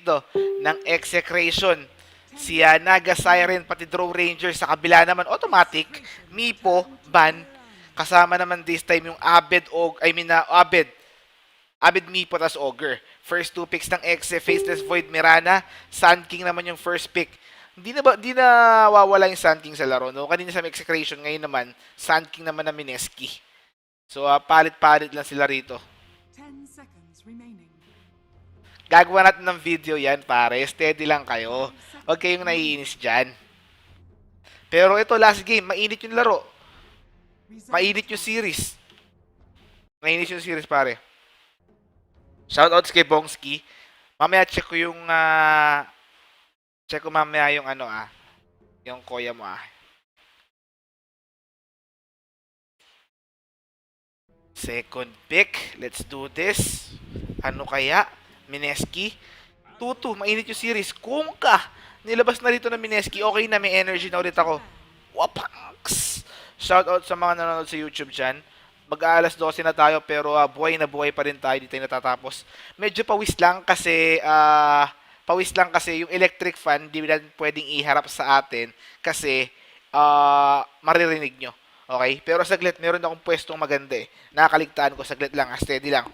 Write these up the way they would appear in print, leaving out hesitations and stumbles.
dito ng Execration. Si Naga Siren pati Draw Ranger sa kabila naman automatic. Mipo, Ban. Kasama naman this time yung Abed Abed Mipo tas Ogre. First two picks ng Exe, Faceless Void, Mirana. Sand King naman yung first pick. Di na wawala yung Sand King sa laro, no? Kanina sa Execration, ngayon naman, Sand King naman na Mineski. So, palit-palit lang sila rito. 10 seconds remaining. Gagawa natin ng video yan, pare. Steady lang kayo. Huwag kayong naiinis dyan. Pero ito, last game, mainit yung laro. Mainit yung series. Mainit yung series, pare. Shoutouts kay Bongski. Mamaya check ko yung check ko mamaya yung yung koya mo Second pick. Let's do this. Ano kaya? Mineski. 2-2. Mainit yung series. Kung ka. Nilabas na rito ng Mineski. Okay na. May energy na ulit ako. Wapanks! Shoutout sa mga nanonood sa YouTube dyan. Mag-aalas 12 na tayo pero buhay na buhay pa rin tayo. Di tayo natatapos. Medyo pawis lang kasi yung electric fan di natin pwedeng iharap sa atin kasi maririnig nyo. Okay? Pero saglit, meron akong pwestong maganda eh. Nakakaligtaan ko, saglit lang, steady lang.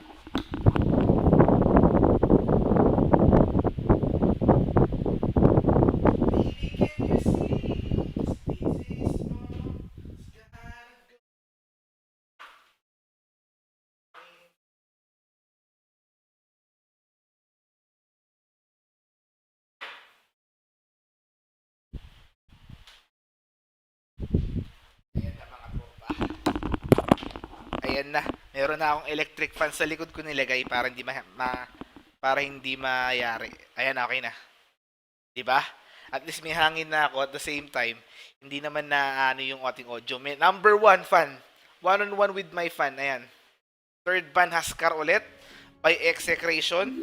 Ayan na. Meron na akong electric fan sa likod ko nilagay para hindi mayari. Ayan, okay na. 'Di ba? At least may hangin na ako at the same time, hindi naman na yung ating audio. May number one fan. One-on-one with my fan. Ayan. Third ban Haskar ulit by Execration.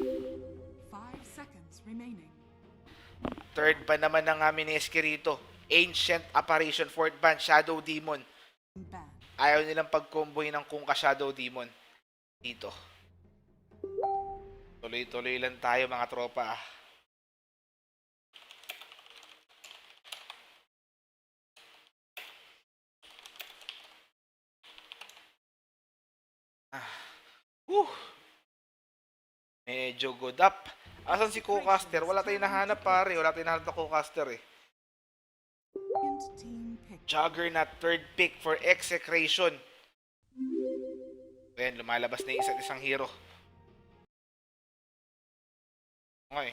5 seconds remaining. Third ban naman ng Mineski rito. Ancient Apparition. Fourth ban Shadow Demon. Ban. Ayaw nilang pag-comboy ng Kungka Shadow Demon dito. Tuloy-tuloy lang tayo mga tropa. Medyo good up. Asan si Co-caster? Wala tayong nahanap pare. Wala tayong nahanap na Co-caster eh. Juggernaut third pick for Execration. Ayan, lumalabas na yung isa't isang hero. Okay.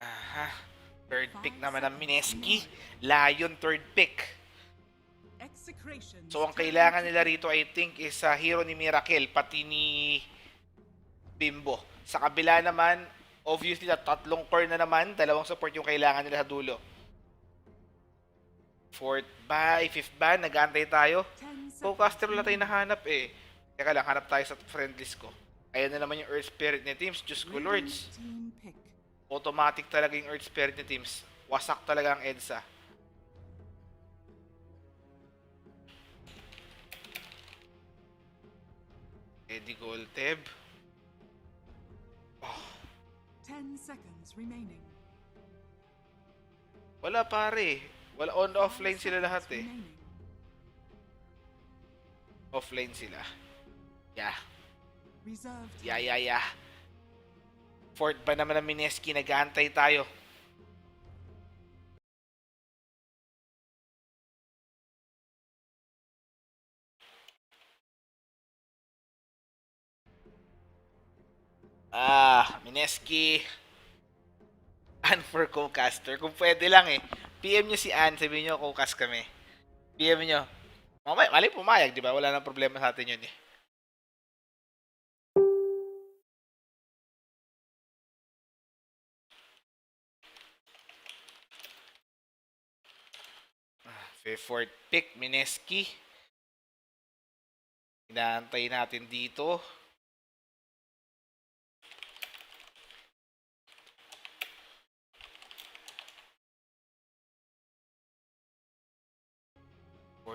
Aha. Third pick naman ng Mineski. Lion third pick. So ang kailangan nila rito I think is hero ni Miracle pati ni Bimbo. Sa kabila naman, obviously tatlong core na naman, dalawang support yung kailangan nila sa dulo. Fourth ban, fifth ban, nag-aantay tayo. Co-caster wala tayo nahanap eh. Teka lang, hanap tayo sa friend list ko. Ayan na naman yung Earth Spirit ni Teams. Diyos ko Lords. Automatic talaga yung Earth Spirit ni Teams. Wasak talaga ang EDSA. Eddie Golteb. 10 seconds remaining. Wala pare. Wala offline sila lahat eh. Offline sila. Yeah. Yeah. Fourth ba naman ng Mineski, nag-aantay tayo. Mineski. Ann for co-caster. Kung pwede lang eh. PM nyo si Ann, sabihin nyo co-cast kami. PM nyo. Mali pumayag, di ba? Wala nang problema sa atin yun eh. Fourth pick, Mineski. Inaantay natin dito.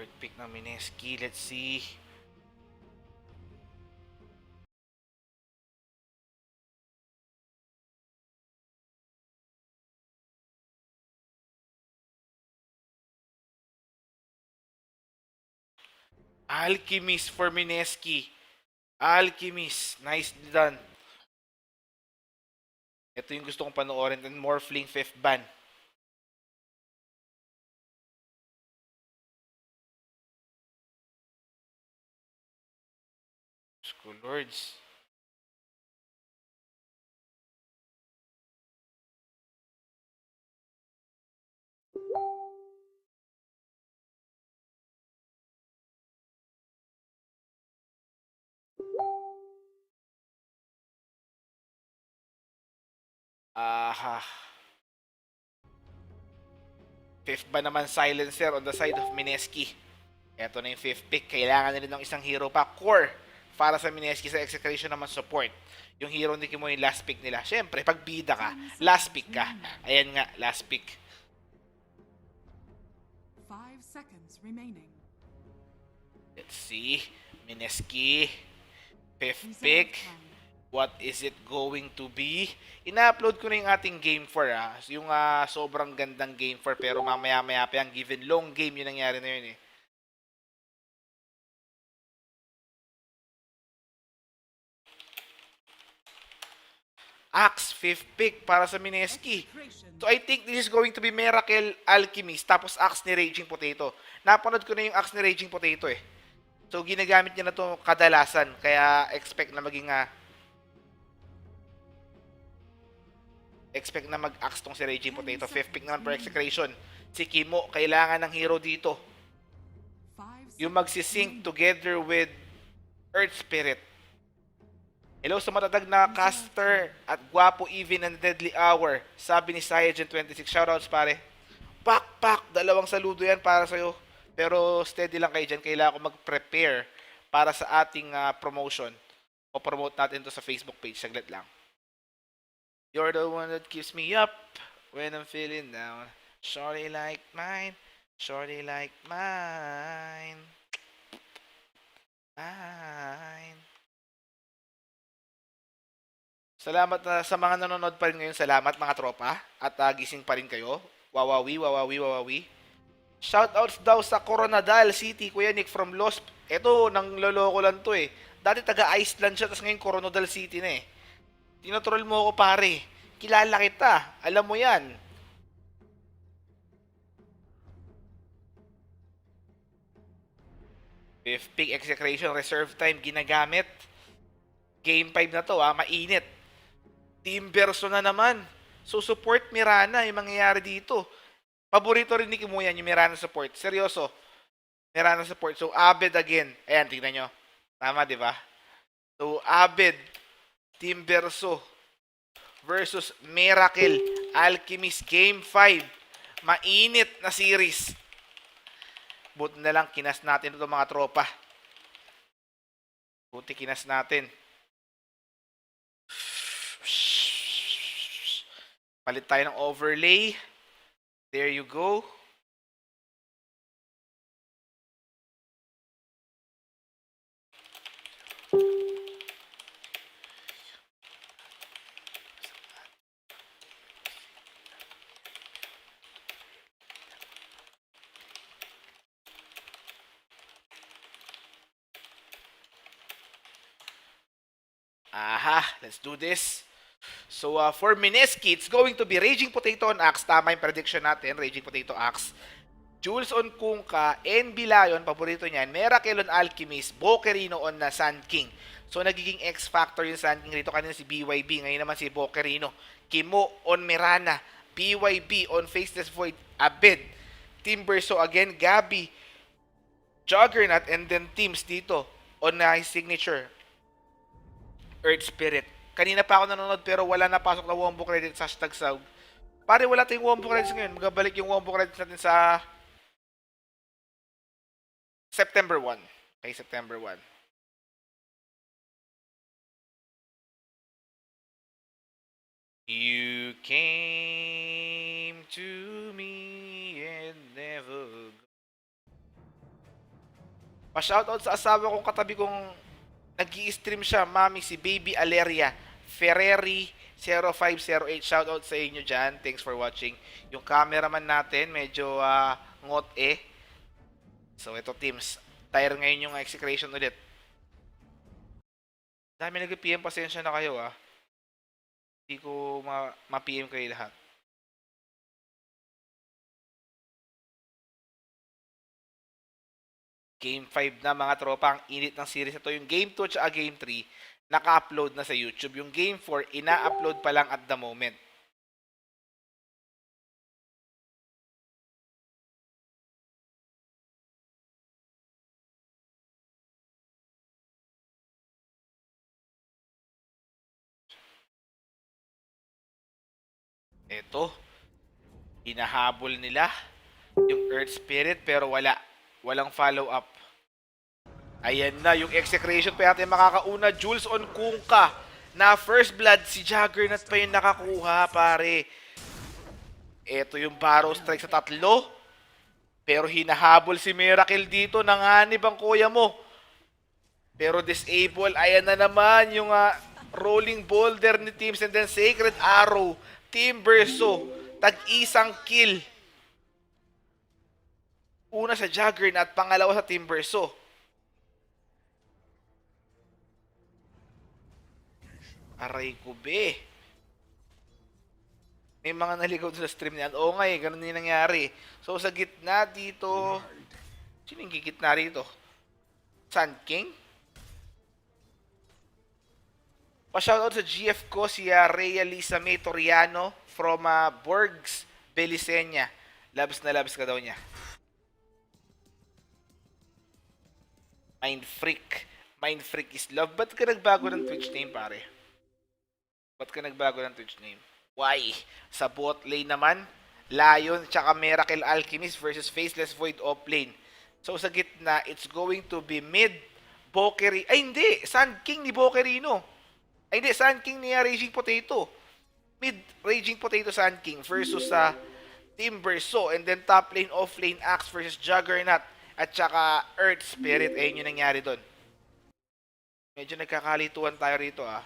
Fourth pick ng Mineski. Let's see. Alchemist for Mineski. Alchemist. Nicely done. Ito yung gusto kong panoorin. And Morphling 5th ban. School Lords. Aha. Fifth ba naman Silencer on the side of Mineski. Ito na yung fifth pick. Kailangan nila ng isang hero pa. Core para sa Mineski sa Execration naman support. Yung hero ni Kimo yung last pick nila. Siyempre, pag bida ka, last pick ka. Ayan nga, last pick. 5 seconds remaining. Let's see. Mineski. Fifth Reserve pick. time. What is it going to be? Ina-upload ko na yung ating game for yung sobrang gandang game for pero mamaya-maya pa yung given long game yung nangyari na yun eh. Axe, 5th pick para sa Mineski. So I think this is going to be Miracle Alchemist tapos Axe ni Raging Potato. Napanood ko na yung Axe ni Raging Potato eh. So ginagamit niya na to kadalasan kaya expect na maging expect na mag-axe tong si Raging Potato. 5th pick naman for Execration. Si Kimo, kailangan ng hero dito. 5 Yung seconds magsisync together with Earth Spirit. Hello sa matatag na caster at gwapo even and deadly hour. Sabi ni Saiyan26. Shoutouts pare. Pak! Dalawang saludo yan para sa'yo. Pero steady lang kayo dyan. Kailangan ko mag-prepare para sa ating promotion. O promote natin to sa Facebook page. Saglit lang. You're the one that keeps me up when I'm feeling down. Shorty like mine. Shorty like mine. Mine. Salamat na sa mga nanonood pa rin ngayon. Salamat mga tropa. At gising pa rin kayo. Wawawi. Shoutouts daw sa Coronadal City, Kuya Nick from Lost. Eto, nang loloko lang to eh. Dati taga Iceland siya, tapos ngayon Coronadal City na eh. Tinotroll mo ako pare. Kilala kita. Alam mo yan. Fifth pick Execration reserve time ginagamit. Game 5 na to mainit. Team Verso na naman. So support Mirana yung mangyayari dito. Paborito rin ni Kimuyan yung Mirana support. Seryoso. Mirana support. So Abed again. Ayan, tignan nyo. Tama, di ba? So Abed, Team Verso versus Miracle Alchemist Game 5. Mainit na series. Buti na lang kinas natin ito mga tropa. Buti kinas natin. Palit tayo ng overlay. There you go. Aha, let's do this. So, for Mineski, it's going to be Raging Potato on Axe. Tama yung prediction natin, Raging Potato Axe. Jules on Kunkka, NB Lion, paborito niyan. Miracle on Alchemist, Bokerino on na Sand King. So, nagiging X-Factor yung Sand King rito. Kanina si BYB, ngayon naman si Bokerino. Kimo on Mirana, BYB on Faceless Void, Abed. Team Verso again, Gabi, Juggernaut, and then teams dito on his signature, Earth Spirit. Kanina pa ako nanonood pero wala na pasok na Wombo credits sa hashtag SAUG. Pare, wala tayong Wombo credits ngayon. Magabalik yung Wombo credits natin sa September 1. Okay, September 1. You came to me and never go. Pa-shoutout sa asawa kong katabi kong nag-i-stream siya, mami, si Baby Aleria Ferreri 0508. Shoutout sa inyo dyan. Thanks for watching. Yung cameraman natin, medyo ngot eh. So, ito teams. Tire ngayon yung execration ulit. Dami nag-PM, pasensya na kayo ah. Hindi ko ma-PM kayo lahat. Game 5 na mga tropa. Ang init ng series ito. Yung Game 2 at Game 3, naka-upload na sa YouTube. Yung Game 4, ina-upload pa lang at the moment. Ito, hinahabol nila yung Earth Spirit pero walang follow up. Ayan na yung execration pa natin makakauna. Jules on Kunkka na first blood, si Juggernaut pa yung nakakuha pare. Ito yung Barrow Strike sa tatlo, pero hinahabol si Miracle dito. Nanganib ang kuya mo, pero disable. Ayan na naman yung rolling boulder ni Teams, and then Sacred Arrow, Team Verso, tag-isang kill. Una sa Juggernaut, pangalawa sa Team Verso. Aray ko be. May mga naligaw sa stream niyan. Oo nga eh, ganun yung nangyari. So sa gitna dito, sino yung gitna rito? Sun King? Pa-shoutout sa GF ko, si Rhea Lisa May Toriano from Borgs, Belisenya. Labs na labs ka daw niya. Mind Freak. Mind Freak is love. Ba't ka nagbago ng Twitch name, pare? Ba't ka nagbago ng Twitch name? Why? Sa bot lane naman, Lion tsaka Miracle Alchemist versus Faceless Void off lane. So sa gitna, it's going to be mid, Bokeri. Ay hindi! Sun King ni Bokerino. Ay hindi, Sun King ni Raging Potato. Mid, Raging Potato Sun King versus Team Verso. And then top lane, off lane, Axe versus Juggernaut. At tsaka Earth Spirit. Ayun yung nangyari doon. Medyo nagkakalituan tayo rito ah.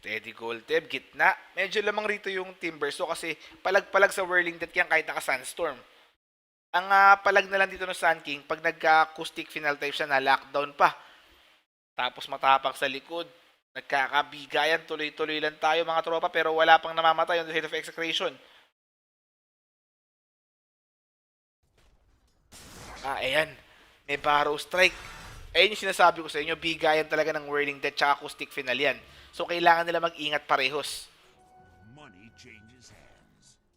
Steady Golteb, gitna. Medyo lamang rito yung Timber. So kasi palag-palag sa Whirling Death yan kahit naka-Sunstorm. Ang palag na lang dito ng Sun King, pag nagka-acoustic final type siya na lockdown pa. Tapos matapang sa likod. Nagkakabigayan, tuloy-tuloy lang tayo mga tropa pero wala pang namamatay on the side of execration. Ayan. May Barrow Strike. Ayun yung sinasabi ko sa inyo, bigayan talaga ng Whirling Death tsaka acoustic final yan. So, kailangan nila mag-ingat parehos.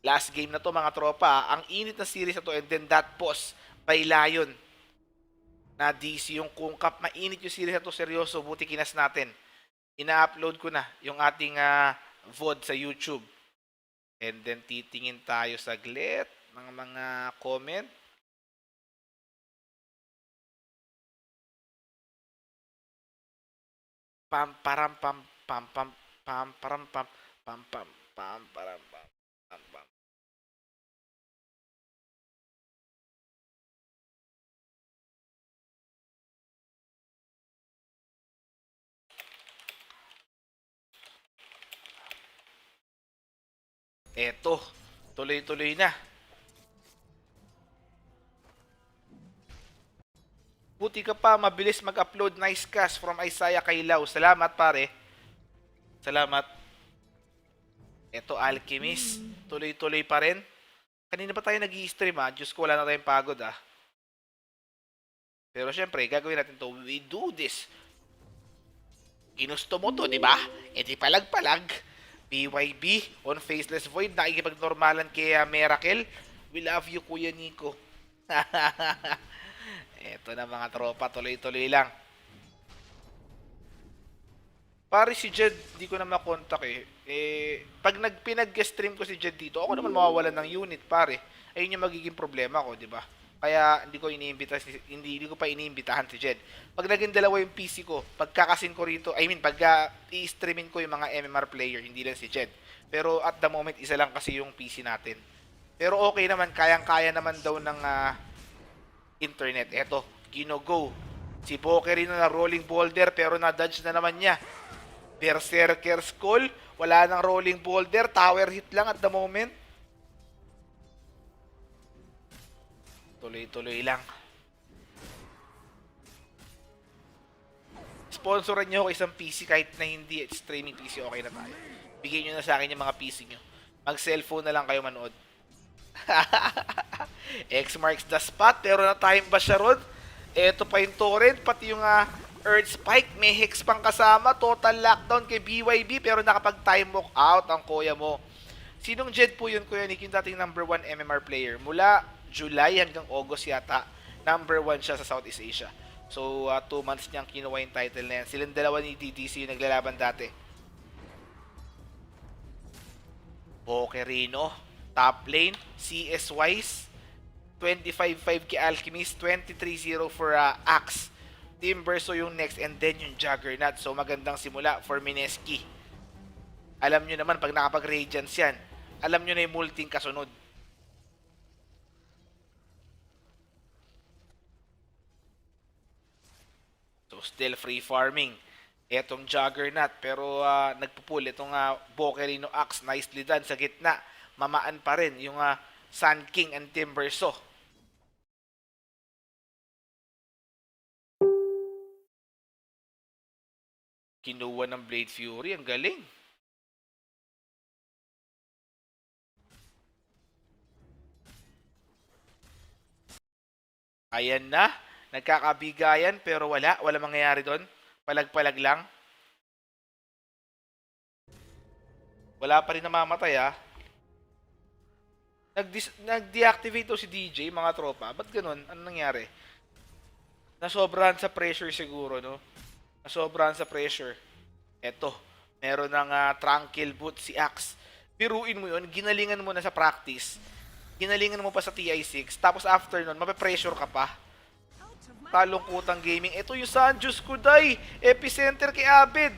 Last game na to mga tropa. Ang init na series na to, and then that pause by Lion na DC yung Kungkap. Mainit yung series na to, seryoso. Buti kinas natin. Ina-upload ko na yung ating VOD sa YouTube. And then titingin tayo saglit ng mga comment. Pam param pam pam pam pam param pam pam pam pam param pam pam pam. Eto, tuloy-tuloy na. Buti ka pa, mabilis mag-upload. Nice cast from Isaiah Kailaw. Salamat pare. Salamat. Eto, Alchemist. Tuloy-tuloy pa rin. Kanina pa tayo nag-i-stream Diyos ko, wala na tayong pagod Pero syempre, gagawin natin to. We do this. Ginusto mo to, di ba? E di palag-palag. BYB on Faceless Void. Nakikipag-normalan kay Miracle. We love you, Kuya Nico. Eto na mga tropa, tuloy-tuloy lang. Pare si Jed, di ko na makontak pag pinag-stream ko si Jed dito, ako naman mawawalan ng unit, pare. Ayun yung magiging problema ko, di ba? Kaya hindi ko pa iniimbitahan si Jed. Pag naging dalawa yung PC ko, pagkakasin ko rito, pag i-streamin ko yung mga MMR player, hindi lang si Jed. Pero at the moment, isa lang kasi yung PC natin. Pero okay naman, kayang-kaya naman daw ng internet. Eto, Kino-Go. Si Bokerin na rolling boulder pero na-dodge na naman niya. Berserker's Call, wala nang rolling boulder, tower hit lang at the moment. Tuloy-tuloy lang. Sponsoran nyo ako isang PC kahit na hindi streaming PC, okay na tayo. Bigyan nyo na sa akin yung mga PC nyo. Mag-cellphone na lang kayo manood. X marks the spot, pero na-time ba siya ron? Eto pa yung torrent, pati yung Earth Spike, may Hex pang kasama, total lockdown kay BYB, pero nakapag-time walk out ang kuya mo. Sinong Jed po yun, Kuya Nick, yung dating number 1 MMR player? Mula July hanggang August yata, number 1 siya sa Southeast Asia. So, 2 months niyang kinuha yung title na yan. Silang dalawa ni DDC yung naglalaban dati. Bokerino, top lane, CS-wise, 25-5 kay Alchemist, 23-0 for Axe. Team Verso yung next, and then yung Juggernaut. So, magandang simula for Mineski. Alam nyo naman, pag nakapag-Radiance yan, alam nyo na yung multing kasunod. So, still free farming. Etong Juggernaut, pero nagpupull. Itong Bokerino Axe, nicely done sa gitna. Mamaan pa rin yung Sun King and Team Verso. Kinuha ng Blade Fury, ang galing. Ayan na, nagkakabigayan pero wala mangyayari doon. Palag-palag lang. Wala pa rin namamatay Nag-deactivate daw si DJ, mga tropa. Ba't ganun? Ano nangyari? Nasobrahan sa pressure siguro, no? Nasobrahan sa pressure. Eto, meron ng Tranquil Boot si Axe. Biruin mo yun, ginalingan mo na sa practice. Ginalingan mo pa sa TI6. Tapos after nun, mape-pressure ka pa. Kalungkutang gaming. Ito yung Sanjus Kuday. Epicenter kay Abed.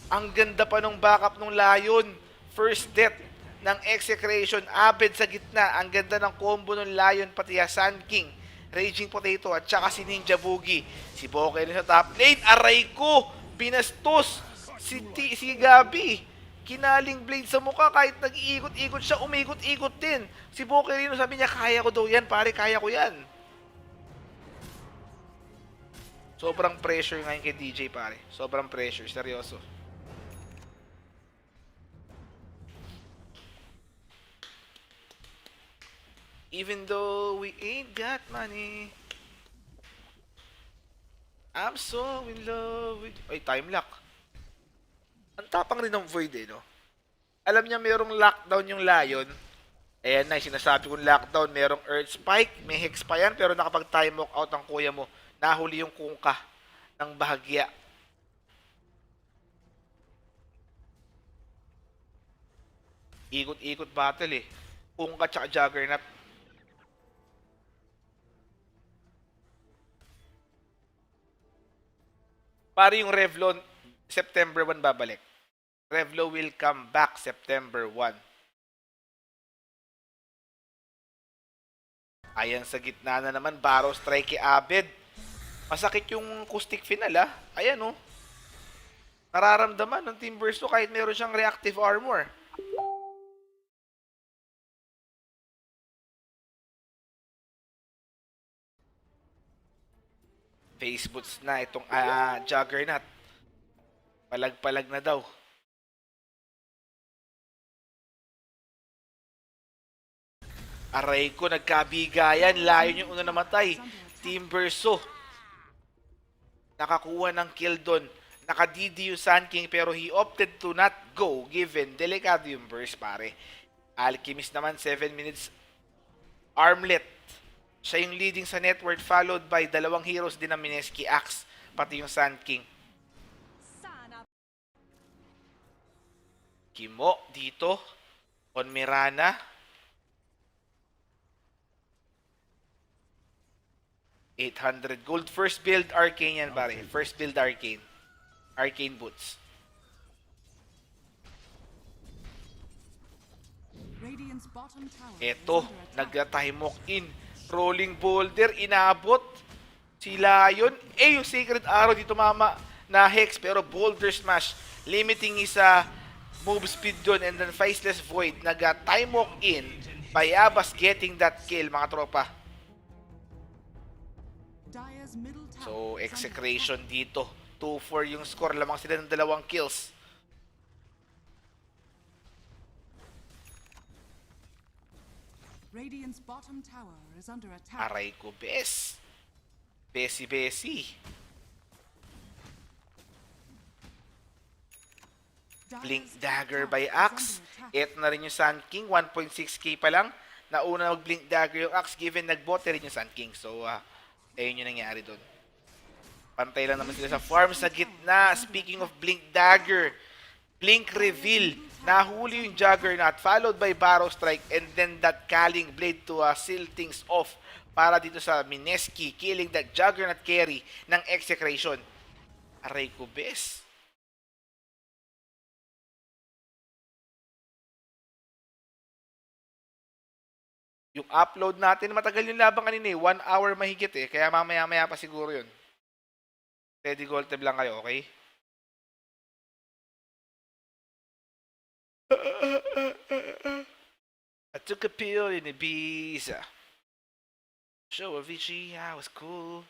Ang ganda pa nung backup nung Lion. First death ng Execration. Abed sa gitna. Ang ganda ng combo ng Lion pati Sun King. Raging Potato at saka si Ninja Boogie. Si Bokeh sa top lane. Aray ko! Pinastos! Si Gabi. Kinaling blade sa mukha kahit nag-iikot-ikot siya, umikot-ikot din. Si Bokerino sabi niya, kaya ko daw yan, pare, kaya ko yan. Sobrang pressure ngayon kay DJ, pare. Sobrang pressure, seryoso. Even though we ain't got money, I'm so in love with... Ay, time lock. Ang tapang rin ng Void no? Alam niya mayroong lockdown yung Lion. Ayan na, sinasabi kong lockdown. Merong Earth Spike, may Hex pa yan, pero nakapag-time walk out ang kuya mo. Nahuli yung kungka ng bahagya. Ikot-ikot battle Kungka tsaka Juggernaut. Pare yung Revlon, September 1 babalik. Revlo will come back September 1. Ayan sa gitna na naman, Barrow strike kay Abed. Masakit yung acoustic final Ayan Nararamdaman ng Team Verso kahit meron siyang reactive armor. Face boots na itong Juggernaut. Palag-palag na daw. Aray ko, nagkabigayan. Lion yung una namatay. Team Verso. Nakakuha ng kill doon. Nakadidi yung Sun King pero he opted to not go given delikado yung burst, pare. Alchemist naman, 7 minutes armlet. Siya yung leading sa net worth, followed by dalawang heroes din ng Mineski, Axe, pati yung Sun King. Kimo dito on Mirana. 800 gold. First build Arcane yan, pare. First build Arcane. Arcane boots. Radiant's bottom tower Eto, is under attack. nag-time walk in. Rolling boulder, inabot. Si Lion. Yung Sacred Arrow dito mama na Hex. Pero boulder smash. Limiting his move speed dun. And then Faceless Void. Nag-time walk in. Bayabas getting that kill mga tropa. Dire's middle tower So, is under execration attack. dito. 2-4 yung score. Lamang sila ng 2 kills. Radiant's bottom tower is under attack. Aray ko, bes. Besi. Dire's Blink top Dagger tower by is Axe. under attack. Ito na rin yung Sun King. 1.6k pa lang. Nauna mag-Blink Dagger yung Axe given nagbote rin yung Sun King. So, ayun yung nangyari doon. Pantay lang naman sila sa farm sa gitna. Speaking of Blink Dagger, Blink Reveal. Nahuli yung Juggernaut followed by Barrow Strike and then that Calling Blade to seal things off para dito sa Mineski killing that Juggernaut carry ng Execration. Aray ko, bes. Yung upload natin, matagal yung labang kanina 1 hour mahigit kaya mamaya-maya pa siguro yun. Steady gold tab lang kayo, okay? I took a pill in Ibiza. Show Avicii, I was cool.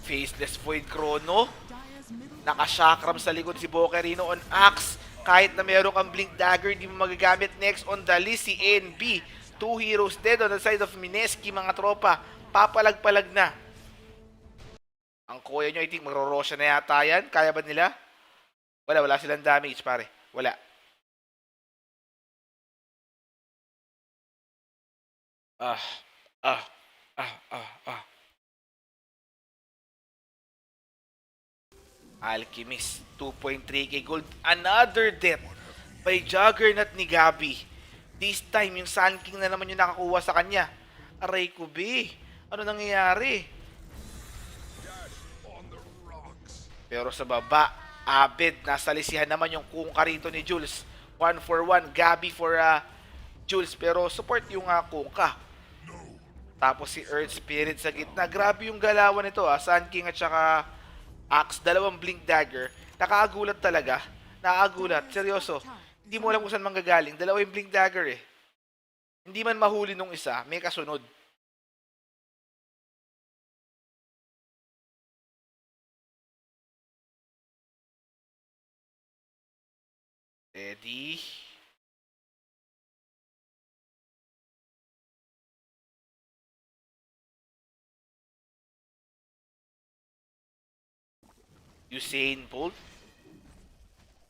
Faceless Void Chrono. Dire's middle Nakashakram sa likod si Bocarino on Axe. Kahit na meron kang Blink Dagger, di mo magagamit. Next on the list, si NB. 2 heroes dead on the side of Mineski, mga tropa. Papalag-palag na. Ang kuya nyo, I think, magro-rosya na yata yan. Kaya ba nila? Wala silang damage, pare. Wala. Alchemist, 2.3k gold. Another death by Juggernaut ni Gabi. This time, yung Sun King na naman yung nakakuha sa kanya. Aray ko, be. Ano nangyayari? Pero sa baba, Abed, nasa lisihan naman yung Kungka rito ni Jules. 1 for 1, Gabi for Jules. Pero support yung Kungka. Tapos si Earth Spirit sa gitna. Grabe yung galawan nito Sun King at saka Axe, dalawang Blink Dagger. Nakakagulat talaga. Nakakagulat. Seryoso. Hindi mo alam kung saan manggagaling. Dalawa yung Blink Dagger Hindi man mahuli nung isa, may kasunod. Ready? Usain Bolt.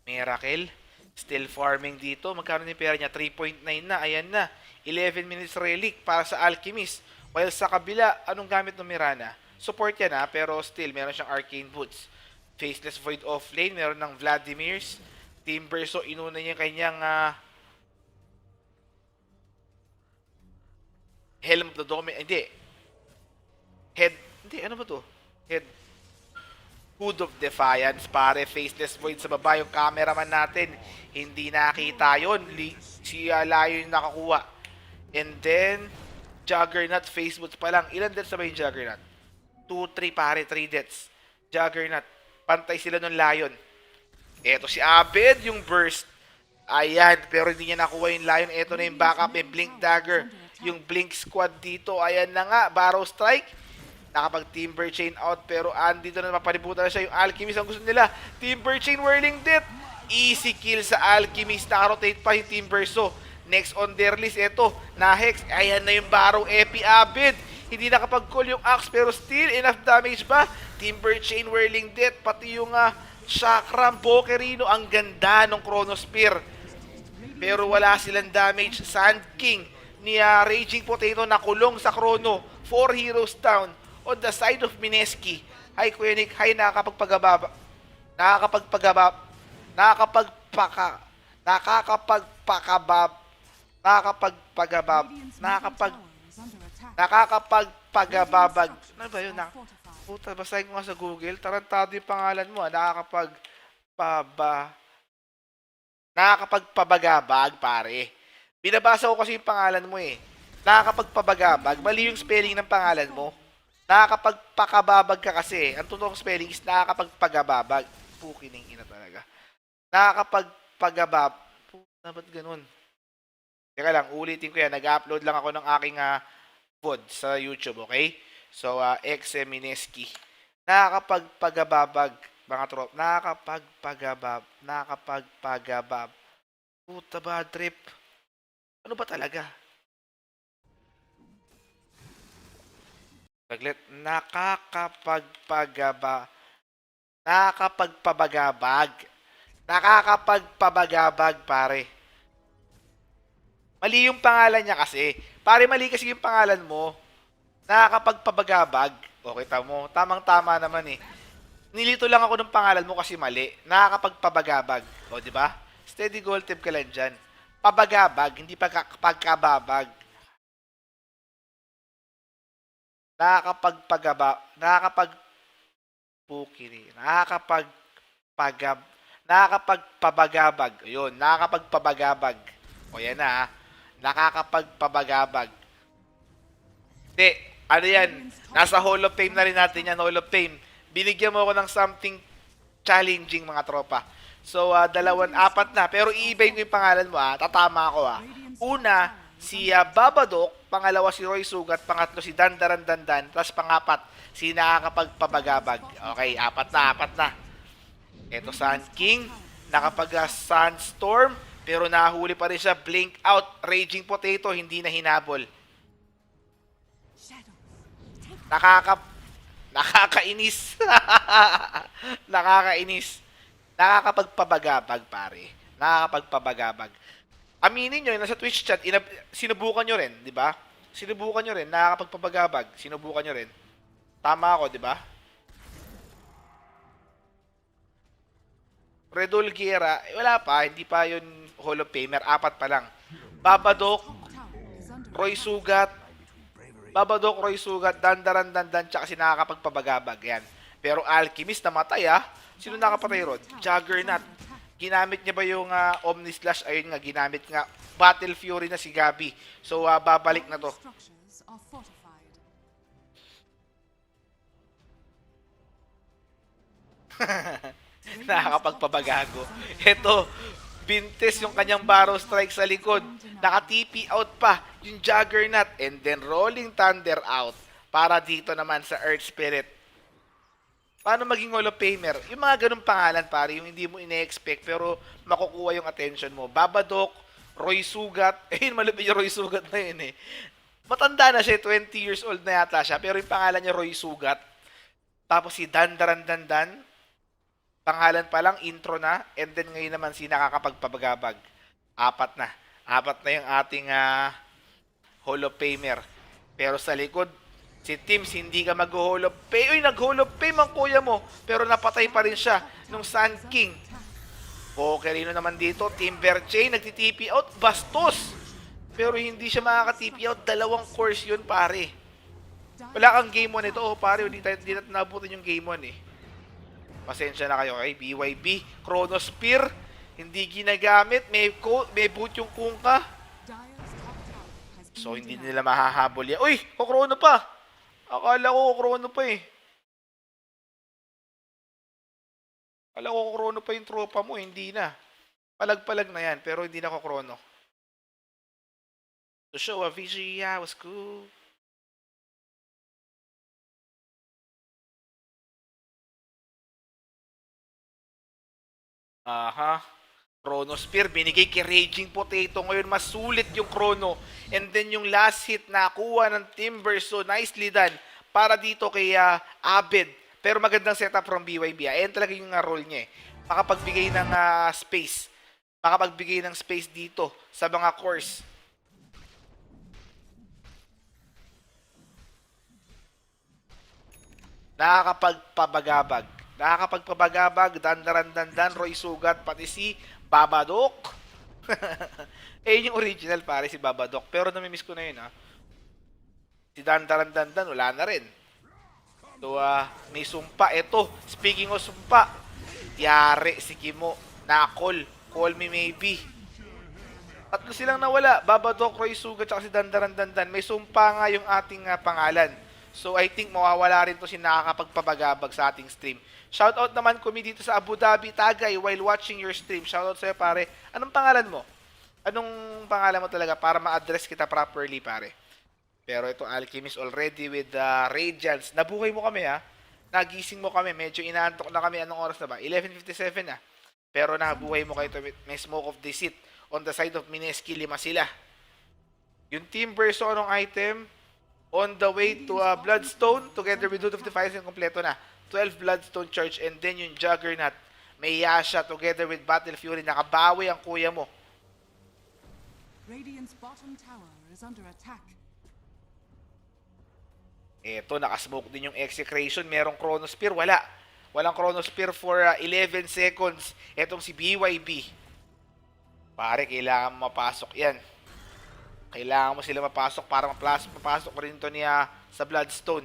Miracle. Still farming dito. Magkano ni pera niya? 3.9 na. Ayan na. 11 minutes relic para sa Alchemist. While sa kabila, anong gamit ng Mirana? Support yan pero still, meron siyang Arcane Boots. Faceless Void offlane. Meron ng Vladimir's. Timber, so inuna niya kanyang Helm of the Dome. Hindi. Head. Hindi, ano ba to? Head. Hood of Defiance, pare. Faceless Void sa baba yung cameraman natin. Hindi nakita yun. Si Layo yung nakakuha. And then, Juggernaut, face boots pa lang. Ilan deaths na ba yung Juggernaut? 2-3 pare, 3 deaths. Juggernaut. Pantay sila ng Lion. Eto si Abed, yung burst. Ayan, pero hindi niya nakuha yung Lion. Eto na yung backup, yung Blink Dagger. Yung Blink Squad dito. Ayan na nga, Barrow Strike. Nakapag Timber Chain out pero andito na mapalibutan na siya yung Alchemist ang gusto nila. Timber Chain Whirling Death. Easy kill sa Alchemist. Nakarotate pa yung Timber. So, next on their list, eto, na-hex. Ayan na yung Barrow Epi Abed. Hindi nakapag-call yung Axe pero still enough damage ba? Timber Chain Whirling Death. Pati yung Chakram Bocarino. Ang ganda ng Chronosphere. Pero wala silang damage. Sand King ni Raging Potato nakulong sa Chrono. 4 heroes down. On the side of Mineski. Hi, Kuya Nick. Hi, nakakapagpagababa. Nakakapagpagababag. Ano ba yun? Puta, basahin ko nga sa Google. Tarantado yung pangalan mo. Nakakapagpabagabag, pare. Binabasa ko kasi yung pangalan mo eh. Nakakapagpabagabag. Mali yung spelling ng pangalan mo. Nakakapagpakababag ka kasi. Ang totoong spelling is nakakapagpagababag. Pukining ina talaga. Nakakapagpagabab. Puta, ba't ganun? Teka lang, ulitin ko yan. Nag-upload lang ako ng aking VOD sa YouTube, okay? So, Mineski. Nakakapagpagababag, mga trop. Nakakapagpagabab. Puta ba, trip? Ano ba talaga? Saglit. Nakakapagpabagabag. Nakakapagpabagabag, pare. Mali yung pangalan niya kasi. Pare, mali kasi yung pangalan mo. Nakakapagpabagabag. Okay, tamo. Tamang-tama naman eh. Nilito lang ako ng pangalan mo kasi mali. Nakakapagpabagabag. O, di ba? Steady goal tip ka lang dyan. Pabagabag, hindi pagkababag. Nakakapagpagabag. Nakakapagpabagabag. Ayun, nakakapagpabagabag. O yan na ha. Nakakapagpabagabag. Hindi, ano yan? Nasa Hall of Fame na rin natin yan, Hall of Fame. Binigyan mo ako ng something challenging, mga tropa. So, apat na. Pero iibayin ko yung pangalan mo, ha. Tatama ako, ha. Una, si Babadook. Pangalawa, si Roy Sugat. Pangatlo, si Dandaran Dandan. Tapos pangapat, si Nakakapagpabagabag. Okay, apat na. Ito, Sun King. Sunstorm. Pero nahuli pa rin siya. Blink out. Raging Potato. Hindi na hinabol. Nakakainis. Nakakainis. Nakakapagpabagabag, pare. Nakakapagpabagabag. Aminin nyo, nasa Twitch chat, sinubukan nyo rin, di ba? Sinubukan nyo rin, nakakapagpabagabag. Sinubukan nyo rin. Tama ako, di ba? Redol Guerra, wala pa, hindi pa yun Hall of Famer, apat pa lang. Babadook, Roy Sugat, Dandaran Dandan, tsaka si nakakapagpabagabag. Yan. Pero Alchemist namatay ah. Sino nakapatay ron? Juggernaut. Ginamit niya ba yung Omni Slash? Ayun nga, ginamit nga. Battle Fury na si Gabi. So, babalik na to. Nakakapagpabagago. Ito, Bintes yung kanyang Barrow Strike sa likod. Naka-TP out pa yung Juggernaut. And then Rolling Thunder out. Para dito naman sa Earth Spirit. Paano maging Hall of Famer? Yung mga ganung pangalan, pare, yung hindi mo ine-expect pero makukuha yung attention mo. Babadook, Roy Sugat. Malupit yung Roy Sugat na yun eh. Matanda na siya, 20 years old na yata siya. Pero yung pangalan niya Roy Sugat. Tapos si Dandaran Dandan. Pangalan pa lang, intro na. And then ngayon naman si Nakakapagpabagabag. Apat na yung ating Hall of Famer. Pero sa likod, si Tims, hindi ka mag-Hall of Fame. Uy, nag-Hall of Fame ang kuya mo. Pero napatay pa rin siya nung Sun King. Pokerino naman dito. Timberchain, nagti-TP out. Bastos. Pero hindi siya makaka-TP out. 2 course yun, pare. Wala kang game 1 ito. Oh, pare, hindi natin nabutin yung game 1 eh. Pasensya na kayo kay BYB. Chronosphere, hindi ginagamit. May boot yung Kungka. So, hindi nila mahahabol yan. Uy, kukrono pa. Akala ko kukrono pa eh. Akala ko kukrono pa yung tropa mo. Hindi na. Palag-palag na yan. Pero hindi na kukrono. To show a VGA was cool. Aha. Chronosphere, binigay kay Raging Potato. Ngayon, mas sulit yung Chrono. And then, yung last hit na kuha ng Timber. So, nicely done. Para dito kay Abed. Pero magandang setup from BYB. Ayan talaga yung role niya eh. Makapagbigay ng space. Makapagbigay ng space dito sa mga course. Nakakapagpabagabag, Dandaran Dandan, Roy Sugat, pati si Babadook. Yun yung original, pare, si Babadook. Pero namimiss ko na yun, ha. Si Dandaran Dandan, wala na rin. So, may sumpa. Ito, speaking of sumpa, yari si Kimo. Nakol. Call me maybe. Tatlo silang nawala. Babadook, Roy Suga, tsaka si Dandaran Dandan. May sumpa nga yung ating pangalan. So I think mawawala rin to si nakakapagpabagabag sa ating stream. Shoutout naman kumi dito sa Abu Dhabi, Tagay, while watching your stream. Shoutout sa'yo pare. Anong pangalan mo? Anong pangalan mo talaga para ma-address kita properly pare? Pero ito Alchemist already with Radiance. Nabuhay mo kami ha. Nagising mo kami. Medyo inaantok na kami. Anong oras na ba? 11:57 na. Pero nabuhay mo kayo. May smoke of deceit. On the side of Mineski, 5 sila. Yung Team Verso, anong item? On the way to Bloodstone, together with Hood of Defiance, yung kompleto na. 12 Bloodstone Church, and then yung Juggernaut. May Yasha, together with Battle Fury. Nakabawi ang kuya mo. Radiant's bottom tower is under attack. Eto, nakasmoke din yung Execration. Merong Chronospear, wala. Walang Chronospear for 11 seconds. Etong si BYB. Pare, kailangan mapasok yan. Kailangan mo sila mapasok para mapasok rin to niya sa Bloodstone.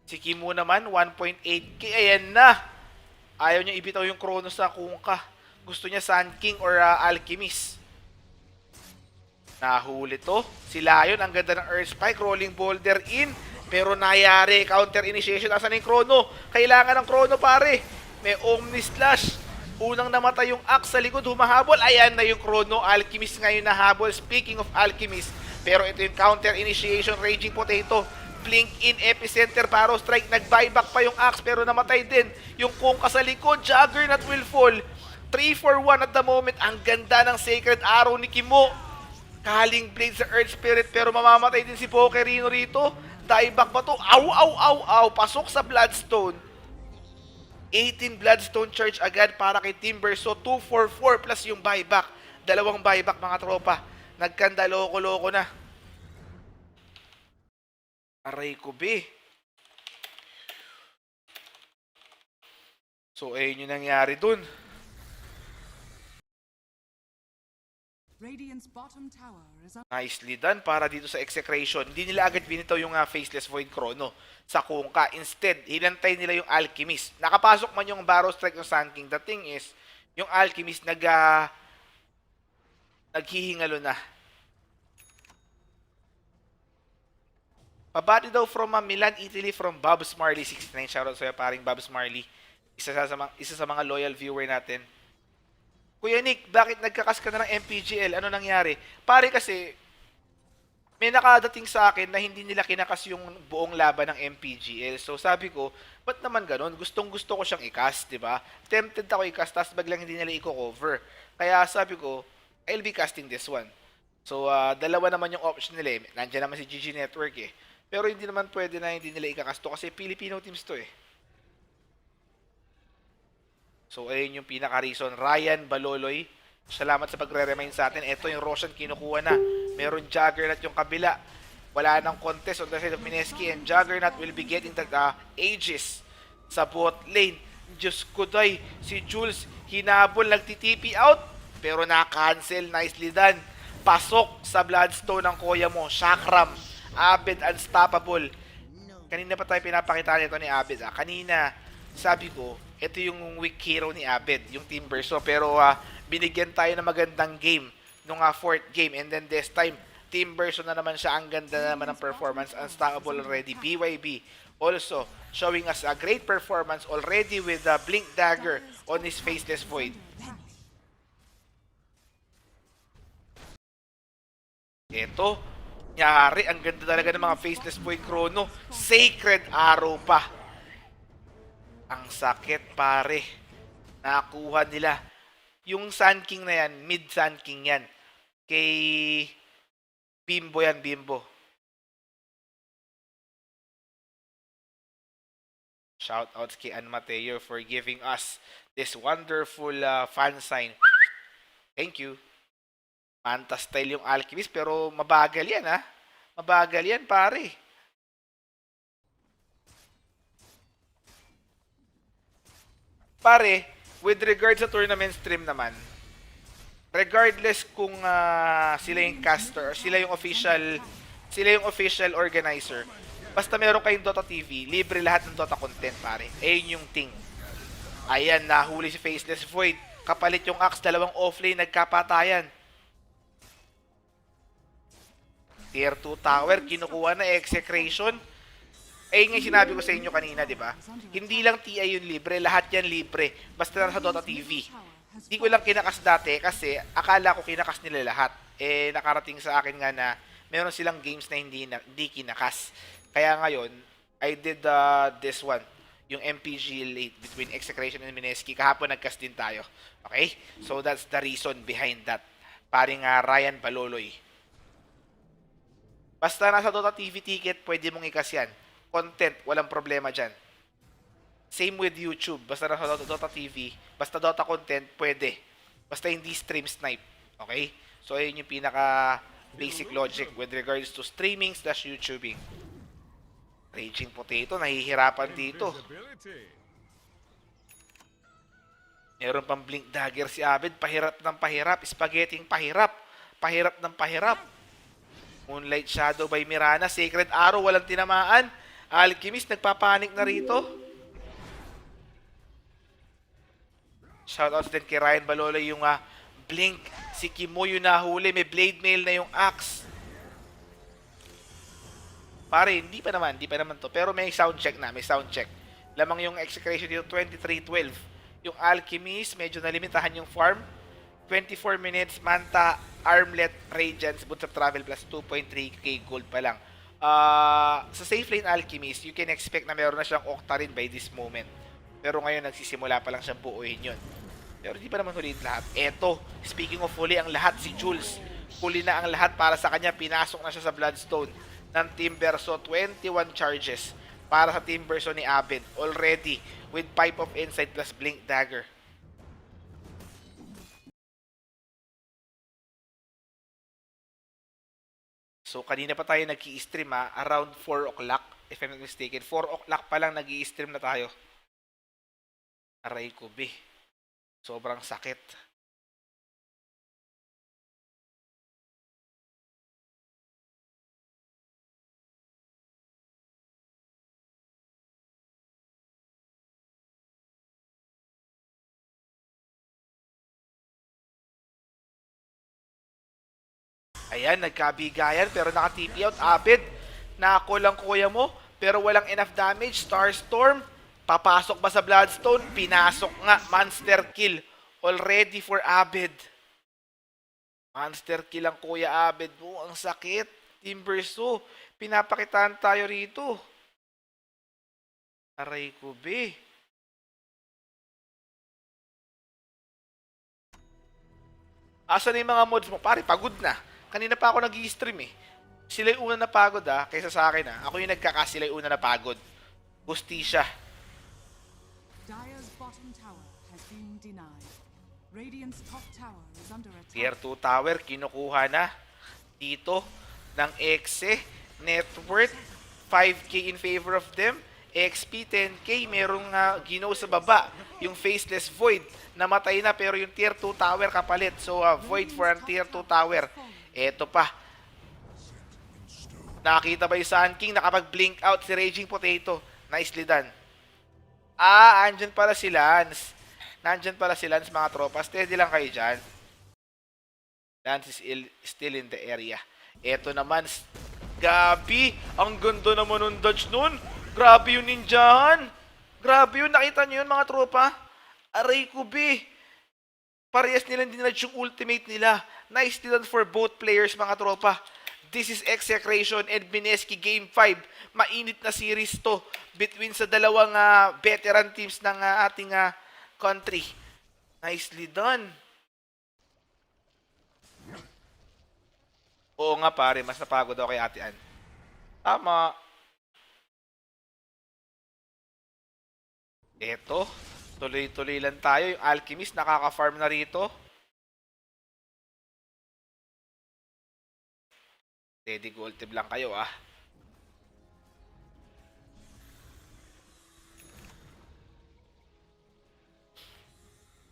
Si Kimu naman, 1.8k. Ayan na! Ayaw niya ibitaw yung Chronos sa Kunkka. Gusto niya Sun King or Alchemist. Nahuli to. Si Lion, ang ganda ng Earth Spike. Rolling Boulder in. Pero nayari, counter initiation. Asan na yung Chrono? Kailangan ng Chrono, pare. May Omni Slash. Unang namatay yung Axe sa likod, humahabol. Ayan na yung Chrono. Alchemist ngayon nahabol. Speaking of Alchemist, pero ito yung counter initiation. Raging Potato. Blink in epicenter. Paro strike. Nag-buyback pa yung Axe pero namatay din. Yung Kunkka sa likod. Juggernaut will fall. 3 for 1 at the moment. Ang ganda ng Sacred Arrow ni Kimo. Kaling blade sa Earth Spirit pero mamamatay din si Pokerino rito. Dieback ba to? Aw, aw, aw, aw. Pasok sa Bloodstone. 18 Bloodstone Church agad para kay Team Verso. 2 for 4 plus yung buyback. Dalawang buyback mga tropa. Nagkanda loko-loko na. Aray ko be. So ayun yung nangyari dun. Radiant's bottom tower is under Nicely done para dito sa Execration. Hindi nila agad binitaw yung Faceless Void Chrono sa Kunkka. Instead, hinantay nila yung Alchemist. Nakapasok man yung Barrow Strike ng Sun King. The thing is, yung Alchemist naghihingalo na. Pabati daw from Milan, Italy from Babs Marley 69. Shoutout sa'yo paring Babs Marley. Isa sa mga loyal viewer natin. Kuya Nick, bakit nagkakas ka na ng MPGL? Ano nangyari? Pare kasi, may nakadating sa akin na hindi nila kinakas yung buong laban ng MPGL. So sabi ko, ba't naman ganun? Gustong gusto ko siyang i-cast, di ba? Tempted ako i-cast, tapos biglang hindi nila i-cover. Kaya sabi ko, I'll be casting this one. So dalawa naman yung option nila eh. Nandiyan naman si GG Network eh. Pero hindi naman pwede na hindi nila i-cast to kasi Filipino teams to eh. So, ayun yung pinaka-reason. Ryan Baloloy, salamat sa pagre-remind sa atin. Ito yung Roshan kinukuha na. Meron Juggernaut yung kabila. Wala nang contest on the side of Mineski and Juggernaut will be getting the Aegis sa bot lane. Diyos ko day, si Jules hinabol, nagtitipi out, pero na-cancel. Nicely done. Pasok sa Bloodstone ng kuya mo. Chakram. Abed unstoppable. Kanina pa tayo pinapakita nito ni Abed. Kanina, sabi ko, ito yung weak hero ni Abed, yung Team Verso. Pero binigyan tayo ng magandang game nung 4th game. And then this time, Team Verso na naman siya. Ang ganda naman ng performance. Unstoppable already. BYB also showing us a great performance already with the Blink Dagger on his Faceless Void. Ito, nyari. Ang ganda talaga ng mga Faceless Void Chrono. Sacred Arrow pa. Ang sakit pare. Nakuha nila. Yung Sun King na yan, mid Sun King yan. Kay Bimbo yan, Bimbo. Shoutouts kay Ann Mateo for giving us this wonderful fan sign. Thank you. Manta style yung Alchemist pero mabagal yan ha. Mabagal yan pare. Pare, with regards sa tournament stream naman, regardless kung sila yung caster or sila yung official organizer, basta meron kayong Dota TV, libre lahat ng Dota content, pare. Ayun yung thing. Ayan, nahuli si Faceless Void. Kapalit yung Axe, dalawang offlane, nagkapatayan. Tier 2 tower, kinukuha na execration. Eh, yung sinabi ko sa inyo kanina, di ba? Hindi lang TI yung libre, lahat yan libre. Basta nasa Dota TV. Hindi ko lang kinakas dati kasi akala ko kinakas nila lahat. Eh, nakarating sa akin nga na meron silang games na hindi kinakas. Kaya ngayon, I did this one. Yung MPG late between Execration and Mineski. Kahapon nagcast din tayo. Okay? So, that's the reason behind that. Paring Ryan Baloloy. Basta nasa Dota TV ticket, pwede mong ikas yan. Content, walang problema dyan. Same with YouTube. Basta nasa Dota TV, basta Dota content, pwede. Basta hindi stream snipe. Okay? So, ayun yung pinaka basic logic with regards to streaming / YouTubing. Raging Potato, nahihirapan dito. Meron pang Blink Dagger si Abed, pahirap ng pahirap. Spaghetting pahirap. Pahirap ng pahirap. Moonlight Shadow by Mirana. Sacred Arrow, walang tinamaan. Alchemist, nagpapanik na rito. Shoutouts din kay Ryan Baloloy yung Blink. Si Kimo yung nahuli. May Blade Mail na yung Axe. Pare, hindi pa naman to. Pero may sound check na, may sound check. Lamang yung execution dito, 23-12. Yung Alchemist, medyo nalimitahan yung farm. 24 minutes, Manta, Armlet, Radiance, Boots of Travel plus 2.3k gold pa lang. Sa safe lane Alchemist, you can expect na meron na siyang Octarine by this moment. Pero ngayon, nagsisimula pa lang siyang buuin yun. Pero di pa naman huli lahat. Eto, speaking of huli ang lahat, si Jules. Huli na ang lahat para sa kanya, pinasok na siya sa Bloodstone ng Team Verso, 21 charges para sa Team Verso ni Abed. Already, with Pipe of Insight plus Blink Dagger. So, kanina pa tayo nag-i-stream around 4 o'clock, if I'm not mistaken. 4 o'clock pa lang nag-i-stream na tayo. Aray ko, be. Sobrang sakit. Ayan, nagkabigayan pero naka-TP out. Abed, nako lang kuya mo pero walang enough damage. Starstorm, papasok ba sa Bloodstone? Pinasok nga. Monster kill already for Abed. Monster kill ang kuya Abed mo. Ang sakit. Team Verso, pinapakitaan tayo rito. Aray ko, be. Asa na yung mga mods mo? Pare, pagod na. Kanina pa ako nag-i-stream eh. Sila yung una na pagod kaysa sa akin Ako yung sila yung una na pagod. Hustisya. Dire's bottom tower has been denied. Radiant's top tower is under attack. Tier 2 tower, kinukuha na. Dito, ng Exe. Net worth, 5k in favor of them. XP, 10k. Merong Gino sa baba. Yung Faceless Void. Namatay na pero yung Tier 2 tower kapalit. So, Void for ang Tier 2 tower. Eto pa. Nakita ba yung Sun King? Nakapag-blink out si Raging Potato. Nicely done. Andyan pala si Lance. Nandyan pala si Lance, mga tropa. Steady lang kayo dyan. Lance is still in the area. Eto naman. Gabi. Ang ganda naman ng dodge nun. Grabe yung ninjahan. Grabe yun. Nakita nyo yun, mga tropa? Aray ko, be. Parehas nila dinadge yung ultimate nila. Nice done for both players, mga tropa. This is Execration and Mineski Game 5. Mainit na series to between sa dalawang veteran teams ng ating country. Nicely done. Oo nga pare, mas napagod ako kay Ate Ann. Tama. Eto, tuloy-tuloy lang tayo. Yung Alchemist nakaka-farm na rito. Steady gold tip lang kayo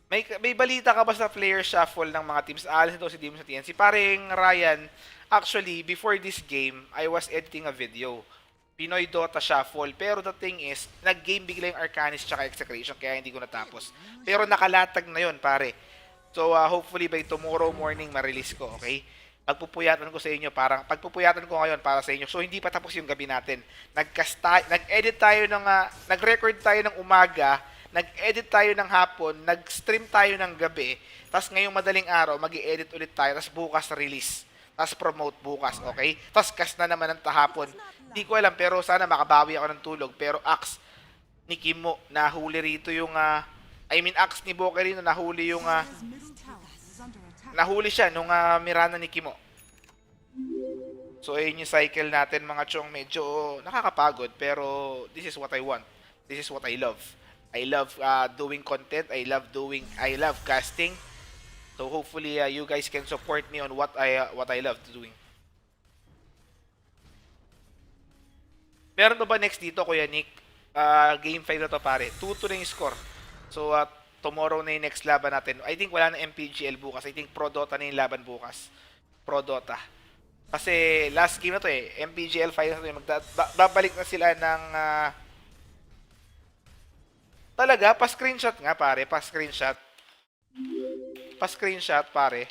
May balita ka ba sa player shuffle ng mga teams? Alis ito si Demon sa TNC. Paring Ryan, actually, before this game, I was editing a video. Pinoy Dota Shuffle. Pero the thing is, nag-game bigla yung Arcanis tsaka Execration kaya hindi ko natapos. Pero nakalatag na yon pare. So hopefully by tomorrow morning ma-release ko, okay? Pagpupuyatan ko sa inyo, pagpupuyatan ko ngayon para sa inyo. So hindi pa tapos yung gabi natin. Nag-edit tayo ng nag-record tayo ng umaga, nag-edit tayo ng hapon, nag-stream tayo ng gabi. Tapos ngayong madaling araw, mag-i-edit ulit tayo. Tapos bukas release. Tapos promote bukas, okay? Tapos cast na naman ng tahapon. Hindi ko alam, pero sana makabawi ako ng tulog. Pero Axe ni Kimo, nahuli rito yung, Axe ni Boker rito, nahuli yung, His middle tower is under attack. nahuli siya nung Mirana ni Kimo. So, ayun yung cycle natin, mga chong. Medyo nakakapagod, pero this is what I want. This is what I love. I love doing content. I love casting. So, hopefully, you guys can support me on what I love doing. Meron pa ba next dito, Kuya Nick? Game 5 na to, pare. 2-2 na yung score. So, tomorrow na yung next laban natin. I think wala na MPGL bukas. I think Pro Dota na yung laban bukas. Pro Dota. Kasi last game na to MPGL 5 na to. Babalik na sila ng... talaga, pa-screenshot nga, pare. Pa-screenshot. Pa-screenshot, pare.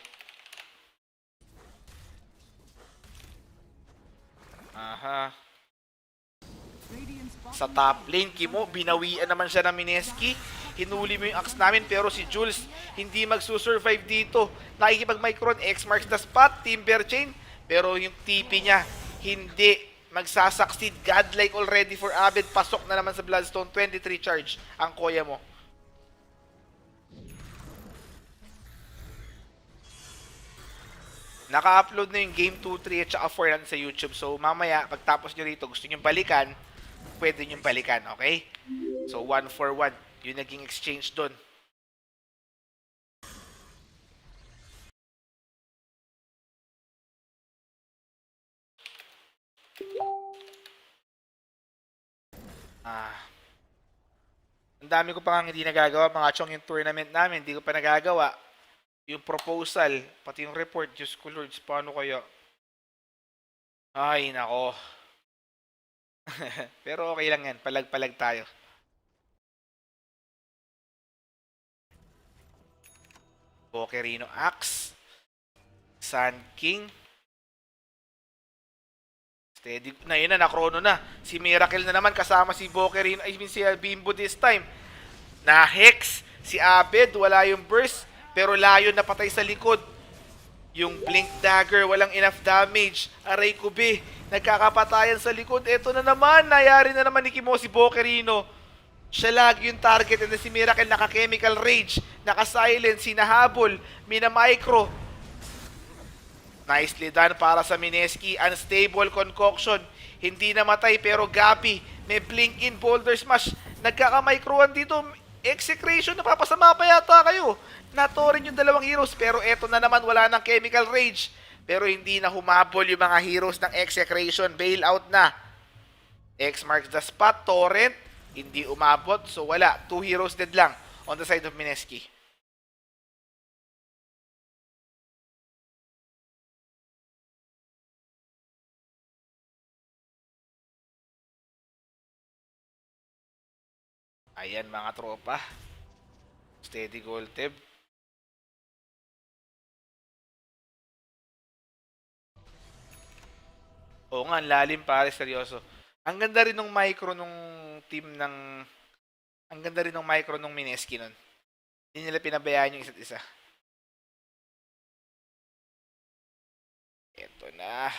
Aha. Radiant's Sa bottom top tower lane, Kimo, binawian naman siya ng Mineski. Hinuli mo yung axe namin, pero si Jules hindi magsusurvive dito. Nakikipag-micron, X marks the spot, Timber Chain. Pero yung TP niya, hindi magsasucceed. Godlike already for Abed. Pasok na naman sa Bloodstone. 23 charge ang Koya mo. Naka-upload na yung game 2, 3 at saka 4 natin sa YouTube. So mamaya, pagtapos nyo rito, gusto nyo balikan, pwede nyo balikan, okay? So 1 for 1, yung naging exchange doon. Ang dami ko pa nga hindi nagagawa, mga chong, yung tournament namin, hindi ko pa nagagawa. Yung proposal, pati yung report, Diyos ko Lords, paano kaya? Ay, nako. Pero okay lang yan, palag-palag tayo. Bokerino Axe. Sun King. Steady na yun na, nakrono na. Si Miracle na naman kasama si Bokerino, I mean si Bimbo this time. Na-hex si Abed, wala yung burst. Pero Lion na patay sa likod. Yung Blink Dagger, walang enough damage. Aray kubi, nagkakapatayan sa likod. Eto na naman, nayari na naman ni Kimo si Bokerino. Siya lagi yung target and si Miracle naka-chemical rage, naka-silence, sinahabol, mina-micro. Nicely done para sa Mineski. Unstable concoction. Hindi namatay pero Gabi, may blink in, boulder smash. Nagkaka-microan dito. Execration, napapasama pa yata kayo. Natorin yung dalawang heroes pero eto na naman, wala ng chemical rage. Pero hindi na humabol yung mga heroes ng Execration. Bailout na. X marks the spot. Torrent, hindi umabot. So wala. 2 heroes dead lang on the side of Mineski. Ayan mga tropa. Steady goal tip. Oo nga, ang lalim pare, seryoso. Ang ganda rin ng micro nung team ng... Ang ganda rin ng micro nung Mineski nun. Hindi nila pinabayaan yung isa't isa. Ito na.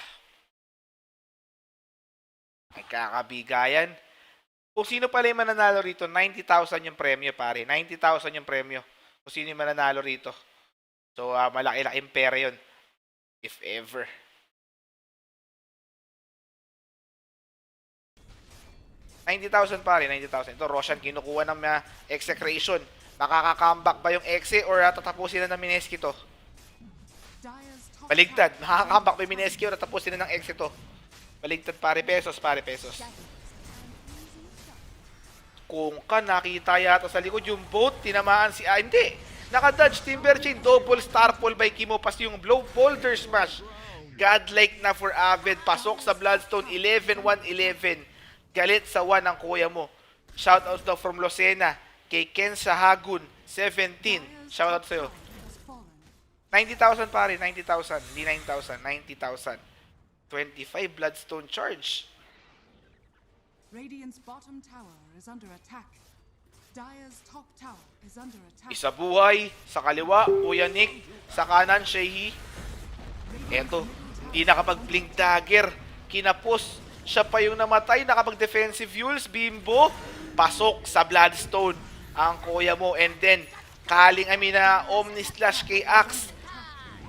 Nagkakabigayan. Kung sino pala yung mananalo rito, 90,000 yung premyo pare. 90,000 yung premyo. Kung sino yung mananalo rito. So, malaki-laking pera yun. If ever. $90,000 pare, 90,000. Ito, Roshan, kinukuha ng Execration. Makaka-comeback ba yung Exe or tatapusin na ng Mineski to? Dire's top Baligtad. tower Makaka-comeback ba yung Mineski or tatapusin na ng Exe to? Baligtad pare, pesos. Kung ka nakita yata sa likod yung boat, tinamaan si... hindi! Naka-dodge Timber Chain, double star pull by Kimo, pas yung blow, boulder smash. Godlike na for Avid, pasok sa Bloodstone, 11-1-11. Galit sa 1 ang kuya mo. Shoutout daw from Lucena. Kay Ken Sahagun, 17. Shoutout sa'yo. Has fallen. 90,000 pare, 90,000. Hindi 9,000, 90,000. 25 Bloodstone charge. Radiant's bottom tower is under attack. Dire's top tower is under attack. Isa buhay, sa kaliwa, Kuya Nick, sa kanan, Shehi. Eto, hindi nakapag-blink dagger. Kinapos, siya pa yung namatay, nakapag-defensive fuels, Bimbo. Pasok sa Bloodstone ang kuya mo. And then, kaling Amina, Omni Slash kay Axe.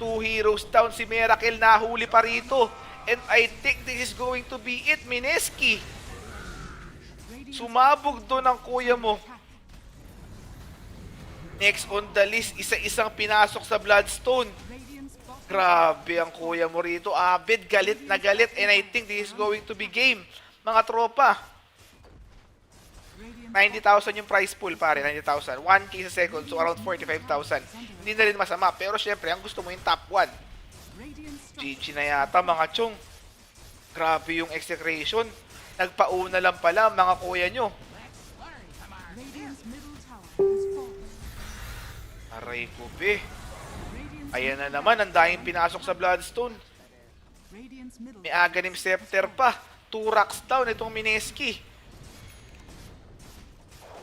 2 heroes down, si Miracle nahuli pa rito. And I think this is going to be it, Mineski. Sumabog doon ang kuya mo. Next on the list, isa-isang pinasok sa Bloodstone. Radiant's bottom Grabe ang kuya mo rito. Abid, galit na galit. And I think this is going to be game. Mga tropa. Radiant 90,000 yung price pool, pare. 90,000. 1k sa second, so around 45,000. Hindi na rin masama. Pero syempre, ang gusto mo yung top 1. Radiant GG na yata, mga chong. Grabe yung execration. Nagpauna lang pala, mga kuya nyo. Radiant's middle tower has fallen. Aray ko, be. Radiant's Ayan na naman, ang daming pinasok sa Bloodstone. Radiant's middle May Aghanim Scepter pa. 2 racks down itong Mineski.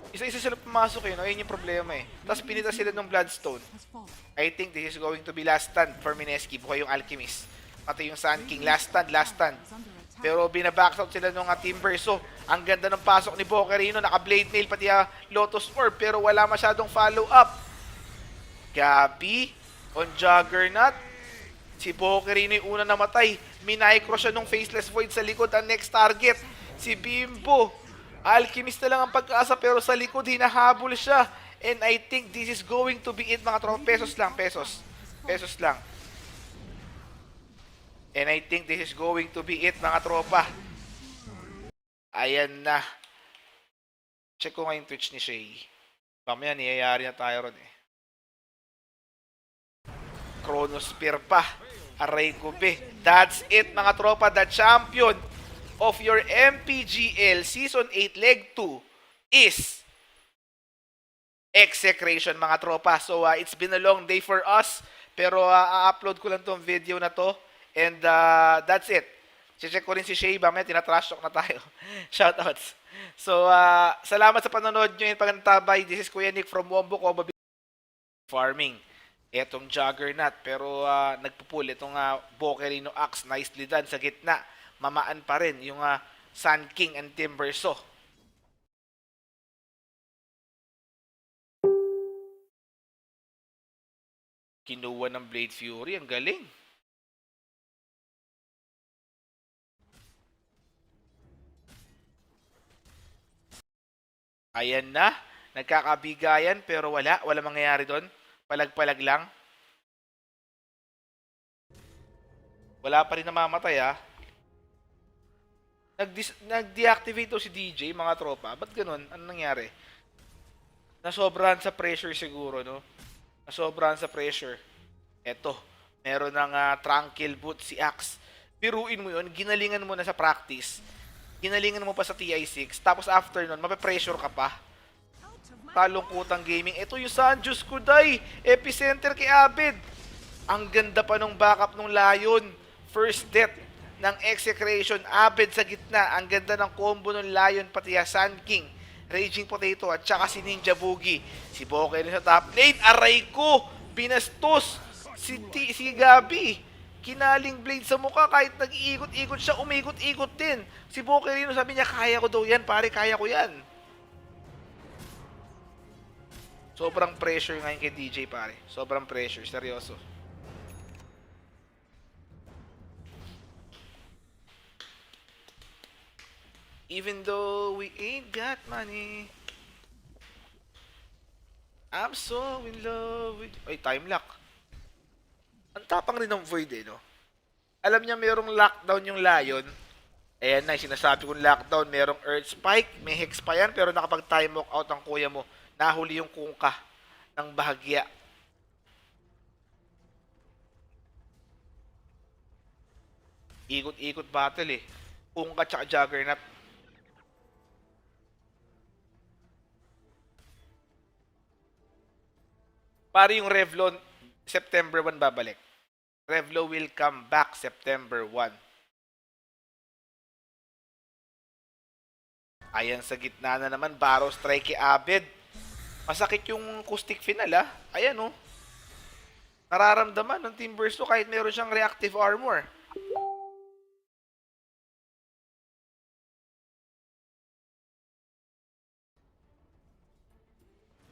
Isa-isa sila pumasok no? Ayun yung problema eh. Tapos pinita sila ng Bloodstone. has fallen. I think this is going to be last stand for Mineski. Buhay yung Alchemist. Pati yung Sun King. Last stand, last stand. Is under attack. Pero binabacksout sila nung Timber. So, ang ganda ng pasok ni Bokerino. Naka-blade mail pati Lotus Orb. Pero wala masyadong follow-up. Gabi on Juggernaut. Si Bokerino yung una namatay. Minaycro siya nung Faceless Void sa likod. Ang next target, si Bimbo. Alchemist na lang ang pag-asa pero sa likod hinahabol siya. And I think this is going to be it, mga tropa. Pesos lang, pesos. Pesos lang. And I think this is going to be it, mga tropa. Ayan na. Check ko nga yung Twitch ni Shay. Mamaya niyayari na tayo ron eh. Chronosphere pa. Aray ko be. That's it, mga tropa. The champion of your MPGL Season 8 Leg 2 is Execration, mga tropa. So, it's been a long day for us. Pero, a-upload ko lang tong video na to. And, that's it. Check ko rin si Shay. Mamaya, tinatrash talk na tayo. Shoutouts. So, salamat sa panonood nyo yung pagantabay. This is Kuya Nick from Wombo Combo Farming. Etong Juggernaut. Pero, nagpupul. Itong Bokerino Axe. Nicely done sa gitna. Mamaan pa rin yung Sun King and Timbersaw. Kinuha ng Blade Fury. Ang galing. Ayan na. Nagkakabigayan pero wala. Wala mangyayari doon. Palag-palag lang. Wala pa rin namamatay Nag-deactivate to si DJ, mga tropa. Ba't ganun? Ano nangyari? Nasobrahan sa pressure siguro, no? Nasobrahan sa pressure. Eto, meron ng Tranquil Boot si Axe. Piruin mo yun, ginalingan mo na sa practice. Ginalingan mo pa sa TI6. Tapos after nun, mape-pressure ka pa. Kalungkutang gaming. Ito yung Sanjus Kuday. Epicenter kay Abed. Ang ganda pa nung backup nung Lion. First death ng Execration. Abed sa gitna. Ang ganda ng combo ng Lion pati Sun King. Raging Potato at saka si Ninja Boogie. Si Boker sa top lane. Aray ko! Binastos! Si Gabi. Kinaling blade sa mukha kahit nag-iikot-ikot siya. Umikot-ikot din. Si Bokerino sabi niya, kaya ko daw yan. Pare, kaya ko yan. Sobrang pressure ngayon kay DJ, pare. Sobrang pressure. Seryoso. Even though we ain't got money, I'm so in love with... Ay, time lock. Ang tapang rin ng Void no? Alam niya merong lockdown yung Lion. Ayan na, sinasabi kong lockdown. Merong Earth Spike, may Hex pa yan, pero nakapag-time walk out ang kuya mo. Nahuli yung kungka ng bahagya. Ikot-ikot battle Kungka tsaka Juggernaut. Para yung Revlon, September 1 babalik. Revlo will come back September 1. Ayan sa gitna na naman, Barrow strike kay Abed. Masakit yung acoustic final ah. Ayan oh. Nararamdaman ng Team Bursto kahit meron siyang reactive armor.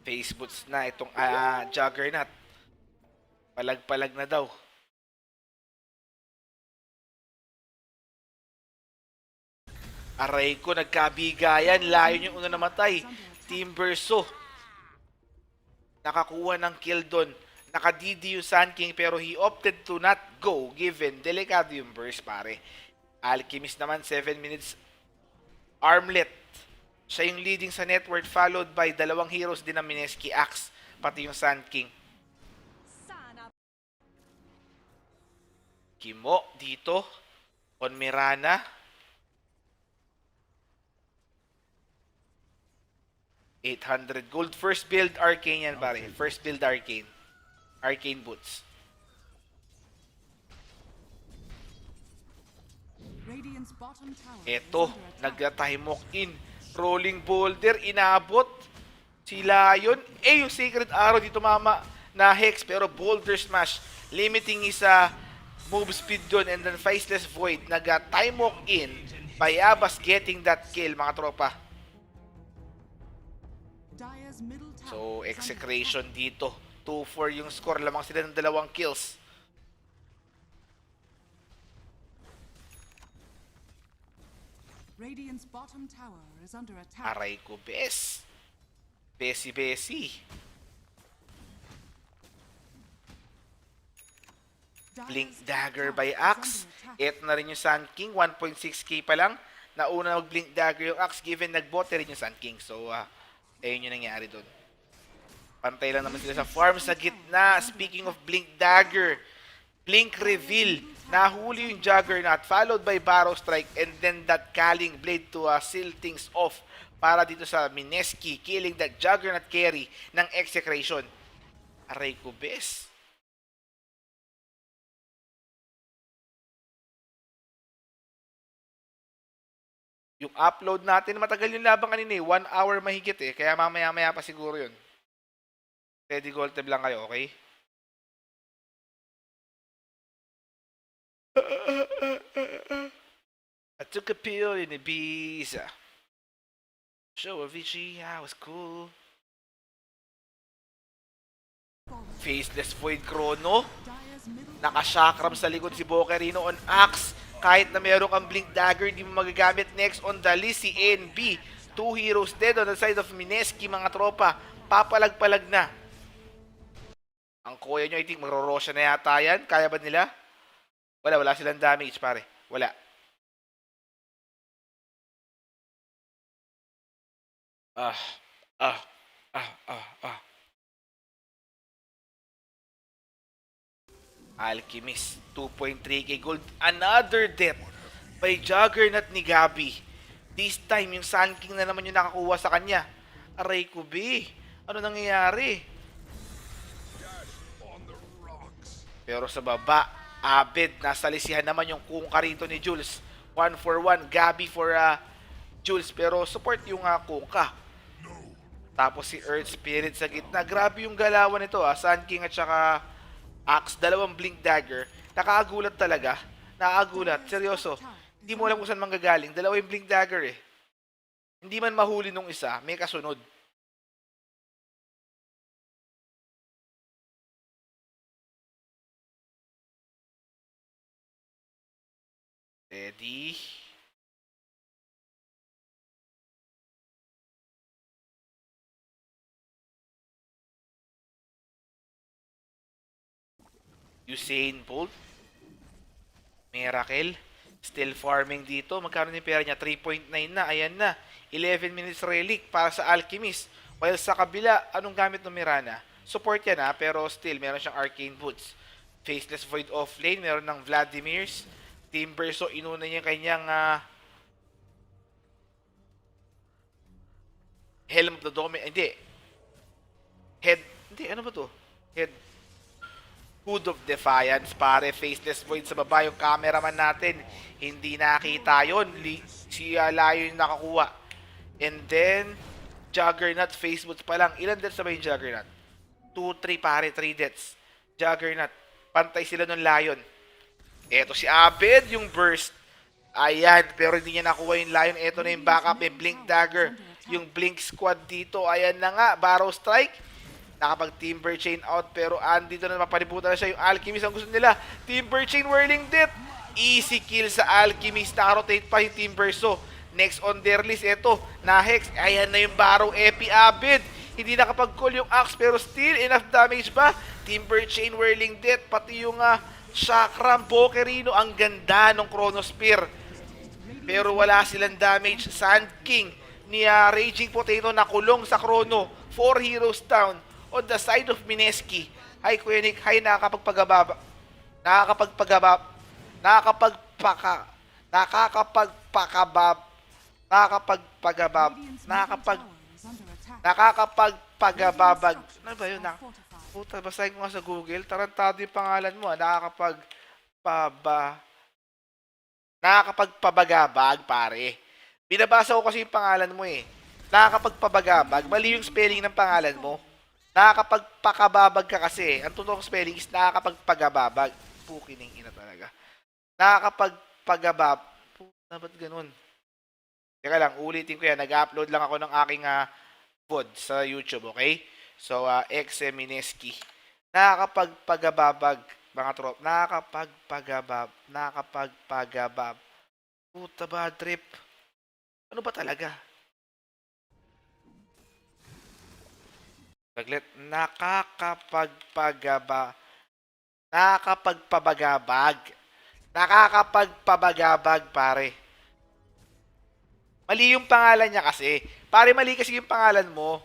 Face boots na itong Juggernaut. Palag-palag na daw. Aray ko, nagkabigayan. Layo yung una namatay. Team Burso. Nakakuha ng kill doon. Nakadidi yung Sun King pero he opted to not go given delikado yung burst pare. Alchemist naman 7 minutes armlet. Siya yung leading sa network followed by dalawang heroes din ng Mineski Axe pati yung Sun King. Kimo dito on Mirana. 800 gold. First build Arcane yan pare. First build Arcane. Arcane boots. Radiant's bottom tower Eto, is under attack. nagta-timok in. Rolling boulder, inabot. Si Lion. Yung Sacred Arrow dito mama na Hex. Pero boulder smash. Limiting is move speed doon. And then Faceless Void. Nag-timok in. Bayabas getting that kill mga tropa. Dire's middle tower So, is under execration dito. 2-4 yung score. Lamang sila ng dalawang kills. attack. Radiant's bottom tower is under attack. Aray ko, bes. Besi. Blink Dire's Dagger top by tower is Axe. under attack. Ito na rin yung Sun King. 1.6k pa lang. Nauna mag-Blink Dagger yung Axe given nagbote rin yung Sun King. So, ayun yung nangyari doon. Pantay lang naman sila sa farm sa gitna. Speaking of Blink Dagger, Blink Reveal. Nahuli yung Juggernaut followed by Barrow Strike and then that Calling Blade to seal things off para dito sa Mineski killing that Juggernaut carry ng Execration. Aray ko, bes. Yung upload natin, matagal yung labang kanina eh. 1 hour mahigit eh. Kaya mamaya-maya pa siguro yun. Ready gold tab lang kayo, okay? I took a pill in Ibiza. Show Avicii, I was cool. Faceless Void Chrono. Dire's middle Nakashakram sa likod si Bocarino on Axe. Kahit na meron kang Blink Dagger, di mo magagamit. Next on the list, si NB. 2 heroes dead on the side of Mineski, mga tropa. Papalag-palag na. Ang kuya nyo, I think, magro-rosya na yata yan. Kaya ba nila? Wala silang damage, pare. Wala. Ah. Alchemist, 2.3k gold. Another death by Juggernaut ni Gabi. This time, yung Sun King na naman yung nakakuha sa kanya. Aray ko, be. Ano nangyayari? Pero sa baba, Abed, nasa lisihan naman yung Kungka rito ni Jules. 1 for 1, Gabi for Jules. Pero support yung Kungka. Tapos si Earth Spirit sa gitna. Grabe yung galawan nito Sun King at saka Axe, dalawang Blink Dagger. Nakakagulat talaga. Nakakagulat. Seryoso. Hindi mo alam kung saan manggagaling. Dalawa yung Blink Dagger eh. Hindi man mahuli nung isa, may kasunod. Ready? Usain Bolt. Miracle. Still farming dito. Magkano yung pera niya? 3.9 na. Ayan na. 11 minutes relic para sa Alchemist. While sa kabila, anong gamit ng Mirana? Support yan pero still, meron siyang Arcane Boots. Faceless Void off lane. Meron ng Vladimir's. Timber, so inuna niya kanyang Helm of the Dominant. Hindi. Ano ba to? Head. Hood of Defiance, pare. Faceless Void sa baba. Yung cameraman natin, hindi nakita yun. Si Layo yung nakakuha. And then, Juggernaut, Facebook pa lang. Ilan deaths na ba yung Juggernaut? 2, 3 pare, 3 deaths. Juggernaut. Pantay sila ng Lion. Eto si Abed, yung burst. Ayan, pero hindi niya nakuha yung Lion. Eto na yung backup, yung Blink Dagger. Yung Blink Squad dito. Ayan na nga, Barrow Strike. Nakapag Timber Chain out, pero andito na mapalibutan na siya. Yung Alchemist ang gusto nila. Timber Chain, Whirling Death. Easy kill sa Alchemist. Nakarotate pa yung Timber. So, next on their list, eto, na-hex. Ayan na yung Barrow, Epi, Abed. Hindi nakapag-call yung Axe, pero still, enough damage ba? Timber Chain, Whirling Death, pati yung Chakram, Bokerino. Ang ganda ng Chronosphere. Pero wala silang damage. Sand King ni Raging Potato nakulong sa Chrono. 4 heroes down. On the side of Mineski. Hi, Kuya Nick. Hi, nakakapagpagabab. Nakakapagpagabab. Nakakapagpaka. Nakakapagpakabab. Nakakapagpagabab. Nakakapagpagababag. Ano ba yun? Puta, basahin ko nga sa Google. Tarantado yung pangalan mo. Nakakapagpabagabag, pare. Binabasa ko kasi yung pangalan mo eh. Nakakapagpabagabag. Mali yung spelling ng pangalan mo. Nakakapagpakababag ka kasi. Ang totoong spelling is nakakapagpagababag. Pukining ina talaga. Nakakapagpagabab. Puta, ba't ganun? Teka lang, ulitin ko yan. Nag-upload lang ako ng aking VOD sa YouTube, okay? So, XM Mineski. Nakakapagpagababag. Mga trop. Nakakapagpagabab. Puta, bad trip. Ano ba talaga? Saglit. Nakakapagpabagabag, pare. Mali yung pangalan niya kasi. Pare, mali kasi yung pangalan mo.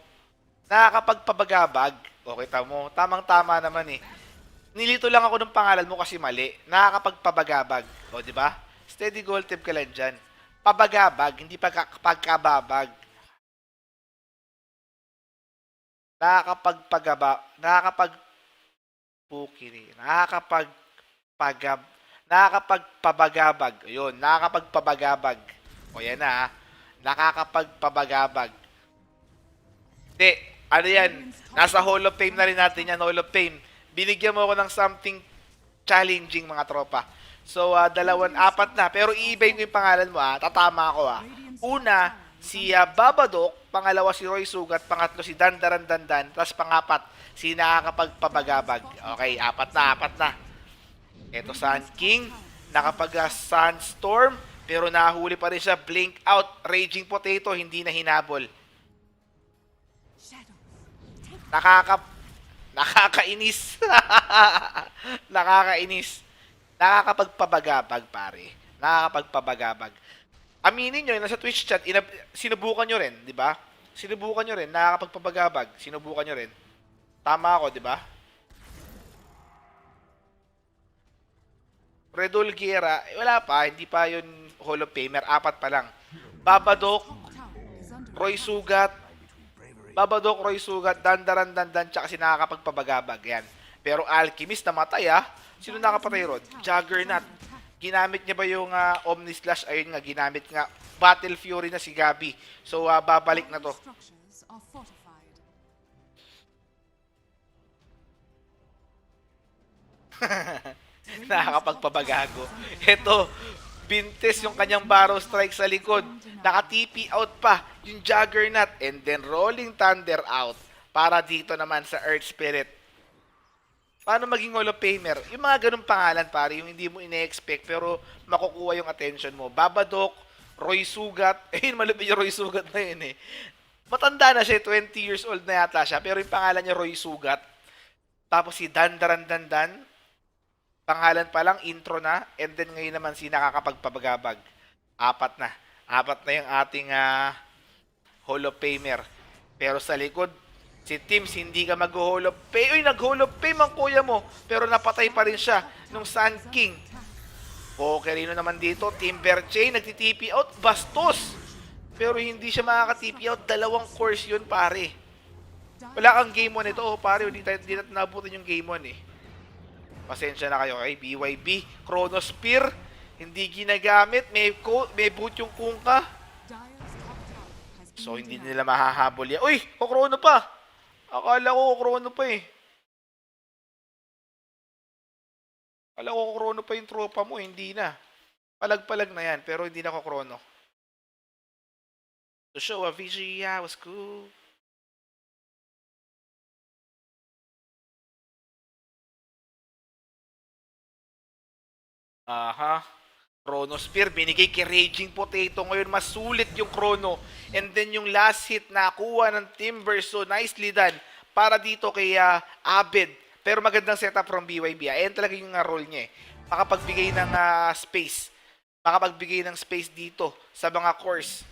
Nakakapagpabagabag. Okay, tamo. Tamang-tama naman eh. Nilito lang ako ng pangalan mo kasi mali. Nakakapagpabagabag. O, di ba? Steady gold tip ka lang dyan. Pabagabag, hindi pagkababag. Nakakapagpabagabag. Ayun, nakakapagpabagabag. O yan na ha. Nakakapagpabagabag. Hindi, ano yan? Nasa Hall of Fame na rin natin yan, Hall of Fame. Binigyan mo ako ng something challenging, mga tropa. So, apat na. Pero i-ibayin ko yung pangalan mo ha. Tatama ako ha. Una, si Babadook. Pangalawa si Roy Sugat, pangatlo si Dandaran Dandan, tapos pangapat si nakakapagpabagabag. Okay, apat na. Ito Sand King, Sunstorm, pero nahuli pa rin siya, Blink Out, Raging Potato, hindi na hinabol. Nakakainis. Nakakainis. Nakakapagpabagabag, pare. Nakakapagpabagabag. Aminin nyo, nasa Twitch chat, sinubukan nyo rin, di ba? Sinubukan nyo rin, nakakapagpabagabag. Sinubukan nyo rin. Tama ako, di ba? Redol Guerra, wala pa, hindi pa yun Hall of Famer, 4 pa lang. Babadook, Roy Sugat, Dandaran Dandan, tsaka si nakakapagpabagabag. Yan. Pero Alchemist, namatay ah. Sino nakapatay ron? Juggernaut. Ginamit niya ba yung Omni Slash? Ayun nga, ginamit nga. Battle Fury na si Gabi. So, babalik na to. Nakakapagpabagago. Ito, Bintes yung kanyang Barrow Strike sa likod. Naka-TP out pa yung Juggernaut. And then, Rolling Thunder out. Para dito naman sa Earth Spirit. Paano maging Hall of Famer? Yung mga ganung pangalan, pare, yung hindi mo ine-expect pero makukuha yung attention mo. Babadook, Roy Sugat. Malupit yung Roy Sugat na yun eh. Matanda na siya, 20 years old na yata siya, pero yung pangalan niya Roy Sugat. Tapos si Dandaran Dandan, pangalan pa lang, intro na, and then ngayon naman si nakakapagpabagabag. 4 na. 4 na yung ating Hall of Famer. Pero sa likod, si Tims, hindi ka mag-Hall of Fame. Uy, nag-Hall of Fame ang kuya mo. Pero napatay pa rin siya nung Sand King. Bokerino naman dito. Timber Chain, nagti-TP out. Bastos. Pero hindi siya makaka-TP out. 2 course yun, pare. Wala kang game 1 ito. Oh, pare, hindi natin nabutin yung game 1 eh. Pasensya na kayo kay BYB. Chrono Spear, hindi ginagamit. May boot yung Kungka. Dire's top tower has So, been hindi denied. nila mahahabol yan. Uy! Kukrono pa! Akala ko kukrono pa eh. Akala ko kukrono pa yung tropa mo. Hindi na. Palag-palag na yan. Pero hindi na kukrono. To show a VG, yeah, was cool. Aha. Chrono Spear, binigay kay Raging Potato. Ngayon, mas sulit yung Chrono. And then yung last hit na kuha ng Timber. So, nicely done. Para dito kay Abed. Pero magandang setup from BYB. Ayan talaga yung role niya eh. Makapagbigay ng space. Makapagbigay ng space dito sa mga cores.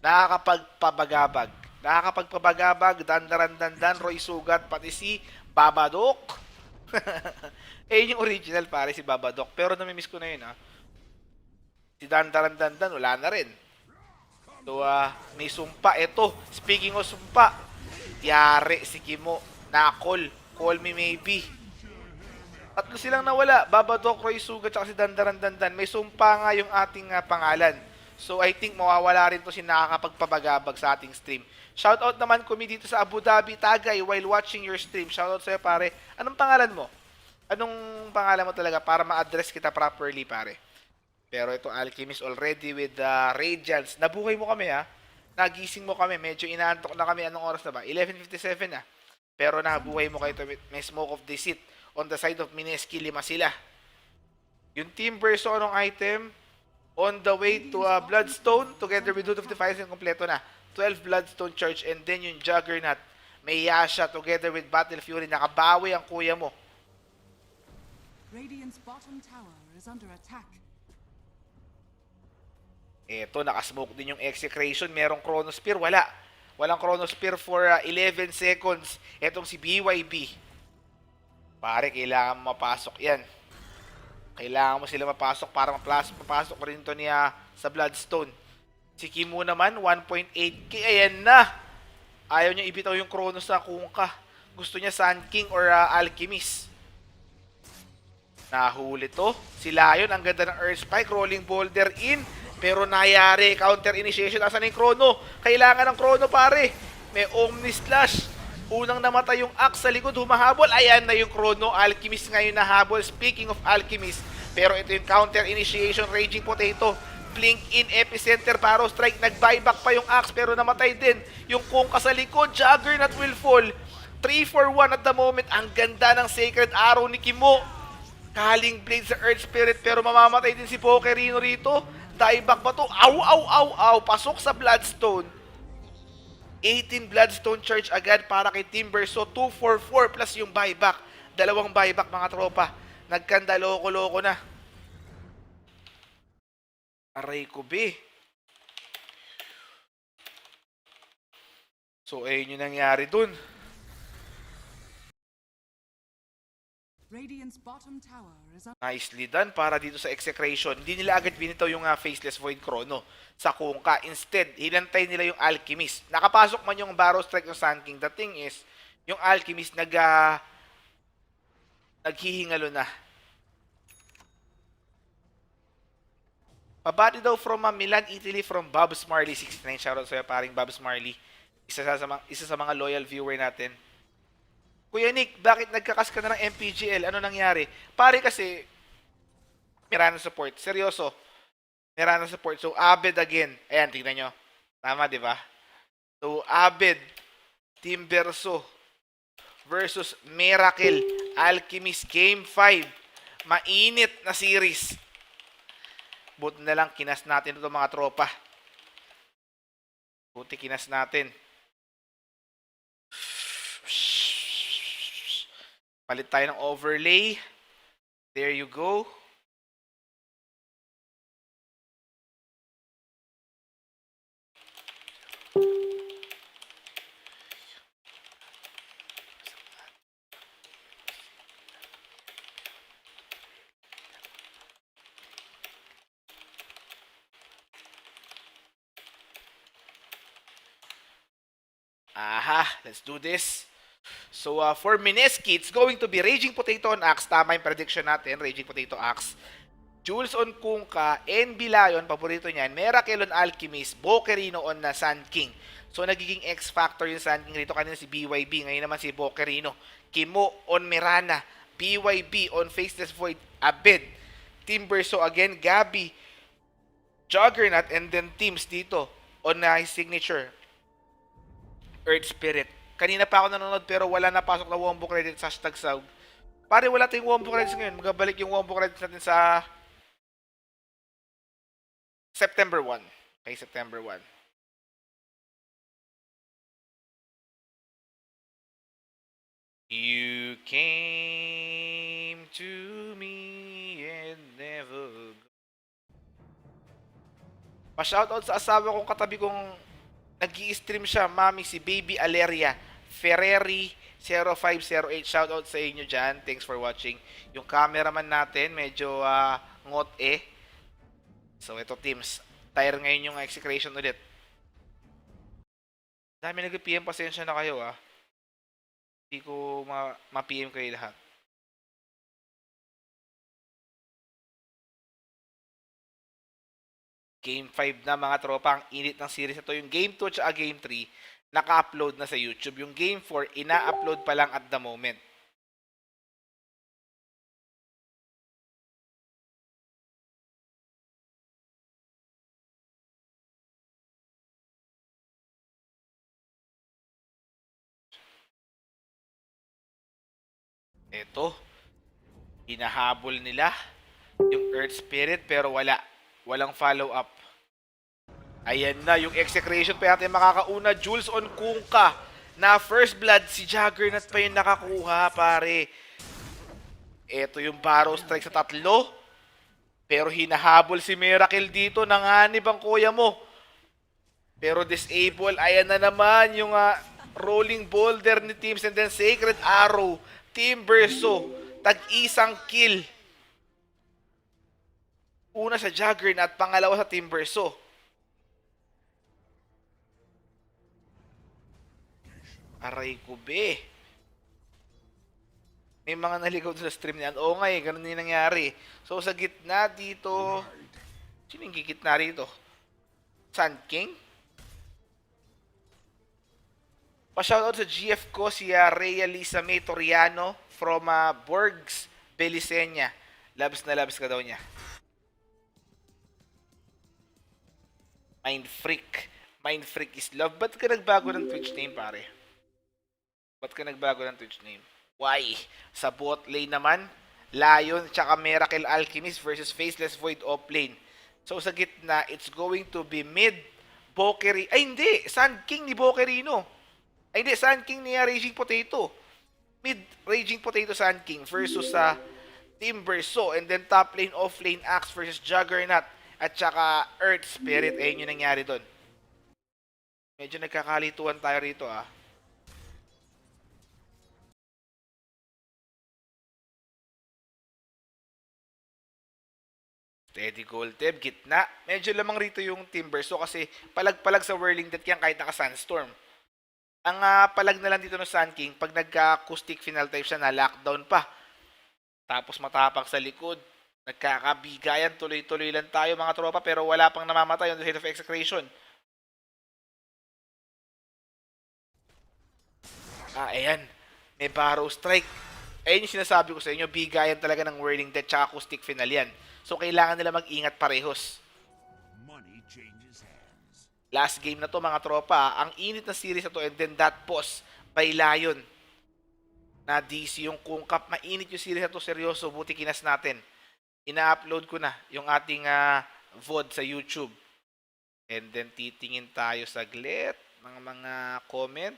Nakakapagpabagabag. Dandaran-dandan, Roy Sugat, pati si Babadook. Eh, yung original pare, si Babadook. Pero namimiss ko na yun, ha. Si Dandaran-dandan, wala na rin. So, may sumpa. Ito, speaking of sumpa, yari si Kimo. Nakol. Call me maybe. Tatlo silang nawala. Babadook, Roy Sugat, at si Dandaran-dandan. May sumpa nga yung ating pangalan. So, I think mawawala rin to si nakakapagpabagabag sa ating stream. Shoutout naman kami dito sa Abu Dhabi, Tagay, while watching your stream. Shoutout sa'yo, pare. Anong pangalan mo? Anong pangalan mo talaga para ma-address kita properly, pare? Pero ito, Alchemist already with Radiance. Nabuhay mo kami, ha? Nagising mo kami. Medyo inaantok na kami. Anong oras na ba? 11:57 na. Pero nabuhay mo kayo. May smoke of deceit. On the side of Mineski, 5 sila. Yung Timber, so anong item? On the way to Bloodstone, together with Dude of Defiance, yung kompleto na. 12 Bloodstone Church, and then yung Juggernaut. May Yasha, together with Battle Fury. Nakabawi ang kuya mo. Radiant's bottom tower is under attack. Eto, nakasmoke din yung Execration. Merong Chrono Spear, wala. Walang Chrono Spear for 11 seconds. Etong si BYB. Pare, kailangan mapasok yan. Kailangan mo sila mapasok para mapasok rin to niya sa Bloodstone. Si Kimo naman, 1.8k. Ayan na! Ayaw niya ibitaw yung Chrono sa Kungka. Gusto niya Sun King or Alchemist. Nahuli to. Si Lion, ang ganda ng Earth Spike. Rolling Boulder in. Pero nayari. Counter initiation. Asan na yung Chrono? Kailangan ng Chrono, pare. May Omni Slash. Unang namatay yung Axe sa likod. Humahabol. Ayan na yung Chrono. Alchemist ngayon nahabol. Speaking of Alchemist. Pero ito yung counter initiation. Raging Potato. Blink in epicenter. Paro strike. Nag-buyback pa yung Axe. Pero namatay din. Yung Kungka sa likod. Juggernaut will fall. 3 for 1 at the moment. Ang ganda ng Sacred Arrow ni Kimo. Kaling blade sa Earth Spirit. Pero mamamatay din si Pokerino rito. Dieback ba to? Aw, aw, aw, aw. Pasok sa Bloodstone. 18 Bloodstone Charge agad para kay Timber. So, 2 for 4 plus yung buyback. Dalawang buyback, mga tropa. Nagkanda, loko-loko na. Aray ko, be. So, ayun yung nangyari dun. Radiant's bottom tower is under Nicely done para dito sa Execration. Hindi nila agad binitaw yung Faceless Void Chrono sa Kungka. Instead, hinantay nila yung Alchemist. Nakapasok man yung Barrow Strike ng Sun King. The thing is, yung Alchemist naghihingalo na. Pabati daw from Milan, Italy from Babs Marley 69. Shoutout sa'yo, paring Babs Marley. Isa sa mga loyal viewer natin. Kuya Nick, bakit nagkakas ka na ng MPGL? Ano nangyari? Pare kasi, Mirana support. Seryoso. Mirana support. So, Abed again. Ayan, tignan nyo. Tama, di ba? So, Abed, Team Verso versus Miracle Alchemist Game 5. Mainit na series. Buti na lang, kinas natin ito mga tropa. Buti kinas natin. Palit tayo ng overlay. There you go. Aha, let's do this. So, for Mineski, it's going to be Raging Potato on Axe. Tama yung prediction natin, Raging Potato Axe. Jules on Kunkka, NB Lion, paborito niyan. Miracle on Alchemist, Bokerino on na Sand King. So, nagiging X-Factor yung Sand King rito. Kanina si BYB, ngayon naman si Bokerino. Kimo on Mirana, BYB on Faceless Void, Abed. Timberso again, Gabi, Juggernaut, and then Teams dito on na his signature, Earth Spirit. Kanina pa ako nanonood pero wala napasok na Wombo credits sa hashtag Saug. Pare, wala tayong Wombo credits ngayon. Magabalik yung Wombo credits natin sa September 1. Okay, September 1. You came to me and never go. Pa-shoutout sa asawa kong katabi kong nag-i-stream siya, mami, si Baby Aleria Ferreri 0508. Shoutout sa inyo dyan. Thanks for watching. Yung cameraman natin, medyo ngot-eh. So, ito teams. Tire ngayon yung execration ulit. Dami nag-PM, pasensya na kayo Hindi ko ma-PM kayo lahat. Game 5 na mga tropa. Ang init ng series na to. Yung Game 2 at Game 3, naka-upload na sa YouTube. Yung Game 4, ina-upload pa lang at the moment. Ito, hinahabol nila yung Earth Spirit pero walang follow-up. Ayan na, yung execration pa natin makakauna. Jules on Kunkka na first blood. Si Juggernaut pa yung nakakuha, pare. Ito yung Barrow Strike sa 3. Pero hinahabol si Miracle dito. Nanganib ang kuya mo. Pero disable. Ayan na naman yung Rolling Boulder ni Teams. And then Sacred Arrow. Timberso. Tag-isang kill. Una sa Juggernaut, pangalawa sa Timberso. Aray ko be. May mga naligaw sa stream niyan. Oo nga ganun yung nangyari. So sa gitna dito, sino yung gitna rito? Sand King? Pa-shoutout sa GF ko, si Rhea Lisa May Toriano from Borgs, Belisenya. Labs na labs ka daw niya. Mind Freak. Mind Freak is love. Ba't ka nagbago ng Twitch name, pare? Ba't ka nagbago ng Twitch name? Why? Sa bot lane naman, Lion tsaka Miracle Alchemist versus Faceless Void offlane. So sa gitna, it's going to be mid Bokeri. Ay hindi! Sand King ni Bokerino. Ay hindi, Sand King ni Raging Potato. Mid Raging Potato Sand King versus sa Timberso. And then top lane, off lane, Axe versus Juggernaut. At tsaka Earth Spirit. Ayun yung nangyari doon. Medyo nagkakalituan tayo rito Steady Golteb, gitna. Medyo lamang rito yung Timberso kasi palag-palag sa Whirling Death yan kahit naka-Sandstorm. Ang palag na lang dito ng Sand King, pag nagka-acoustic final type siya, na-lockdown pa. Tapos matapak sa likod. Nagkakabigayan, tuloy-tuloy lang tayo mga tropa pero wala pang namamatay on the side of execration. Ayan. May Barrow Strike. Ayun yung sinasabi ko sa inyo, bigayan talaga ng Whirling Death tsaka acoustic final yan. So, kailangan nila mag-ingat parehos. Last game na to mga tropa. Ang init na series na to and then that pause by Lion na DC yung Kunkka. Mainit yung series na to, seryoso. Buti kinas natin. Ina-upload ko na yung ating VOD sa YouTube. And then titingin tayo saglit ng mga comment.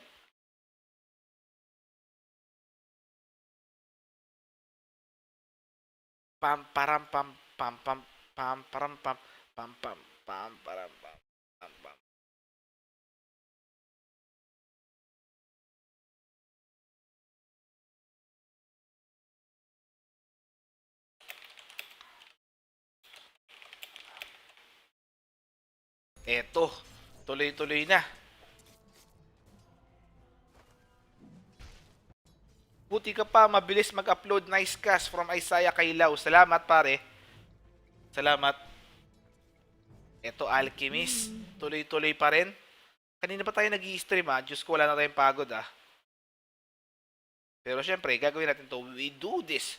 Pam param pam pam pam pam param pam pam pam pam param pam pam pam. Eto, tuloy-tuloy na. Buti ka pa, mabilis mag-upload. Nice cast from Isaiah Kailaw. Salamat pare. Salamat. Eto Alchemist, tuloy-tuloy pa rin. Kanina pa tayo nag-i-stream Diyos ko, wala na tayong pagod Pero syempre, gagawin natin to. We do this.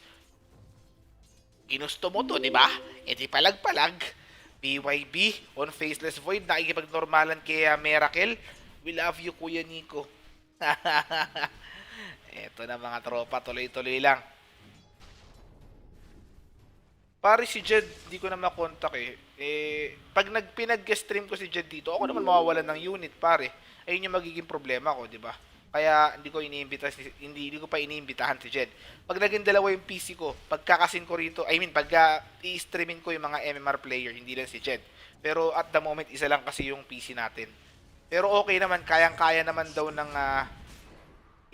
Ginusto mo to, di ba? E di palag-palag. BYB on Faceless Void, nakikipag-normalan kay Miracle. We love you, Kuya Nico. Eto na mga tropa, tuloy-tuloy lang. Pare si Jed, di ko na makontak pag pinag-stream ko si Jed dito, ako naman mawawalan ng unit, pare. Ayun yung magiging problema ko, di ba? Kaya hindi ko pa iniimbitahan si Jed. Pag naging dalawa yung PC ko, pagkakasin ko rito, pag i-streamin ko yung mga MMR player, hindi lang si Jed. Pero at the moment, isa lang kasi yung PC natin. Pero okay naman, kayang-kaya naman daw ng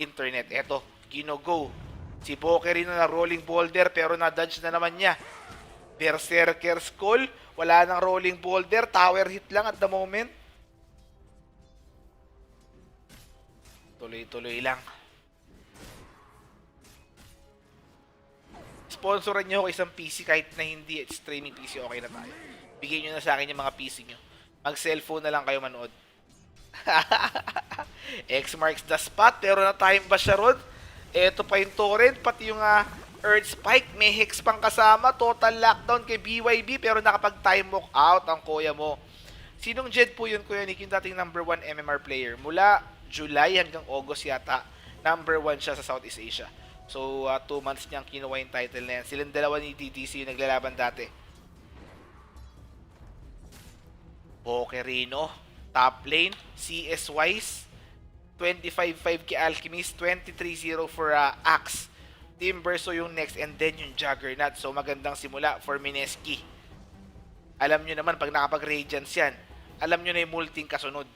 internet. Eto, Gino-go. Si Bokery na rolling boulder pero na-dodge na naman niya. Berserker's Call, wala nang rolling boulder, tower hit lang at the moment. Tuloy-tuloy lang. Sponsoran nyo ako isang PC kahit na hindi streaming PC, okay na tayo. Bigyan nyo na sa akin yung mga PC nyo. Mag-cellphone na lang kayo manood. X marks the spot, pero na-time ba siya ron? Eto pa yung torrent, pati yung Earth Spike, may Hex pang kasama, total lockdown kay BYB, pero nakapag-time walk out ang kuya mo. Sinong Jed po yun, Kuya Nick, yung dating number 1 MMR player? Mula July hanggang August yata, number 1 siya sa Southeast Asia. So, 2 months niyang kinuha yung title na yan. Silang dalawa ni DTC yung naglalaban dati. Bokerino, top lane, CS Wise, 25-5 kay Alchemist, 23-0 for Axe. Team Verso yung next, and then yung Juggernaut. So magandang simula for Mineski. Alam nyo naman, pag nakapag-Radiance yan, alam nyo na yung multing kasunod.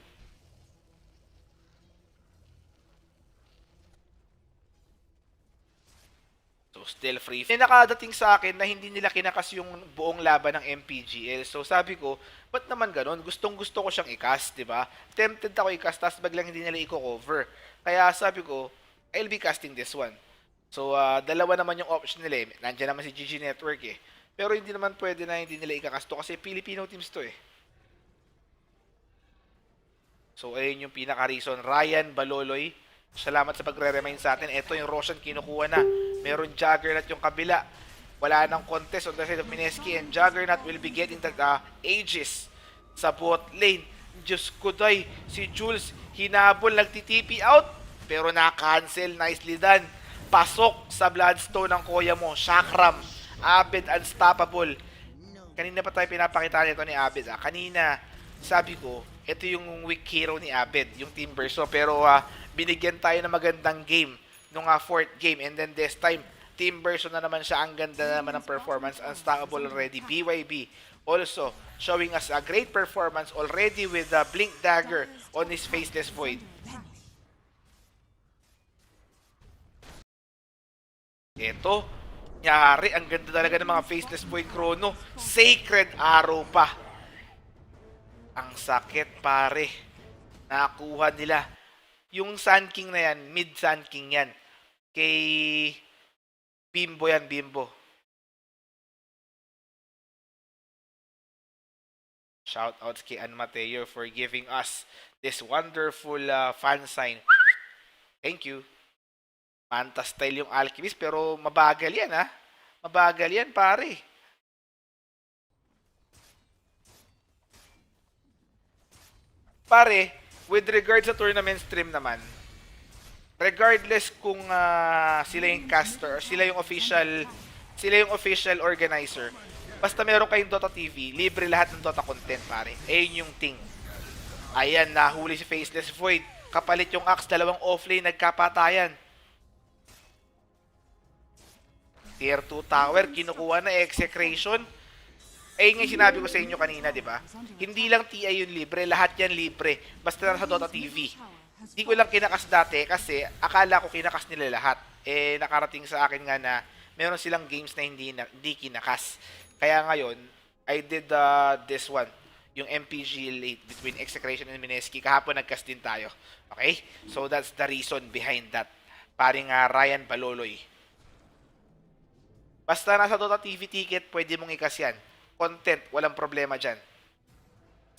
So still free. May nakadating sa akin na hindi nila kinakas yung buong laban ng MPGL. So sabi ko, ba't naman ganun? Gustong gusto ko siyang i-cast, diba? Tempted ako i-cast, tapos baglang hindi nila i-cover. Kaya sabi ko, I'll be casting this one. So, dalawa naman yung option nila Nandiyan naman si GG Network Pero hindi naman pwede na hindi nila ikakasto kasi Filipino teams to So, ayun yung pinaka-reason. Ryan Baloloy, salamat sa pagre-remind sa atin. Ito yung Roshan kinukuha na. Meron Juggernaut yung kabila. Wala nang contest on the side of Mineski, and Juggernaut will be getting the Aegis sa bot lane. Diyos ko day, si Jules hinabol, nagti-TP out, pero na-cancel. Nicely done. Pasok sa Bloodstone ng kuya mo. Chakram. Abed unstoppable. Kanina pa tayo pinapakita nito ni Abed. Kanina, sabi ko, ito yung weak hero ni Abed, yung Team Verso. Pero binigyan tayo ng magandang game nung 4th game. And then this time, Team Verso na naman siya. Ang ganda naman ng performance. Unstoppable already. BYB also showing us a great performance already with the Blink Dagger on his Faceless Void. Ito, nyari, ang ganda talaga ng mga Faceless Void Chrono. Sacred Arrow pa. Ang sakit, pare. Nakuha nila. Yung Sun King na yan, mid Sun King yan. Kay Bimbo yan, Bimbo. Shoutouts kay Ann Mateo for giving us this wonderful fan sign. Thank you. Manta style yung Alchemist, pero mabagal yan Mabagal yan, pare. Pare, with regards sa tournament stream naman, regardless kung sila yung caster, sila yung official organizer, basta meron kayong Dota TV, libre lahat ng Dota content, pare. Ayun yung thing. Ayan, nahuli si Faceless Void. Kapalit yung Axe, dalawang offlane, nagkapatayan. Tier 2 tower, kinukuha na execration. Yung sinabi ko sa inyo kanina, di ba? Hindi lang TI yung libre, lahat yan libre. Basta na sa Dota TV. Hindi ko lang kinakas dati kasi akala ko kinakas nila lahat. Nakarating sa akin nga na meron silang games na hindi kinakas. Kaya ngayon, I did this one. Yung MPG late between Execration and Mineski. Kahapon nagcast din tayo. Okay? So that's the reason behind that. paring Ryan Baloloy. Basta nasa Dota TV ticket, pwede mong ikas yan. Content, walang problema dyan.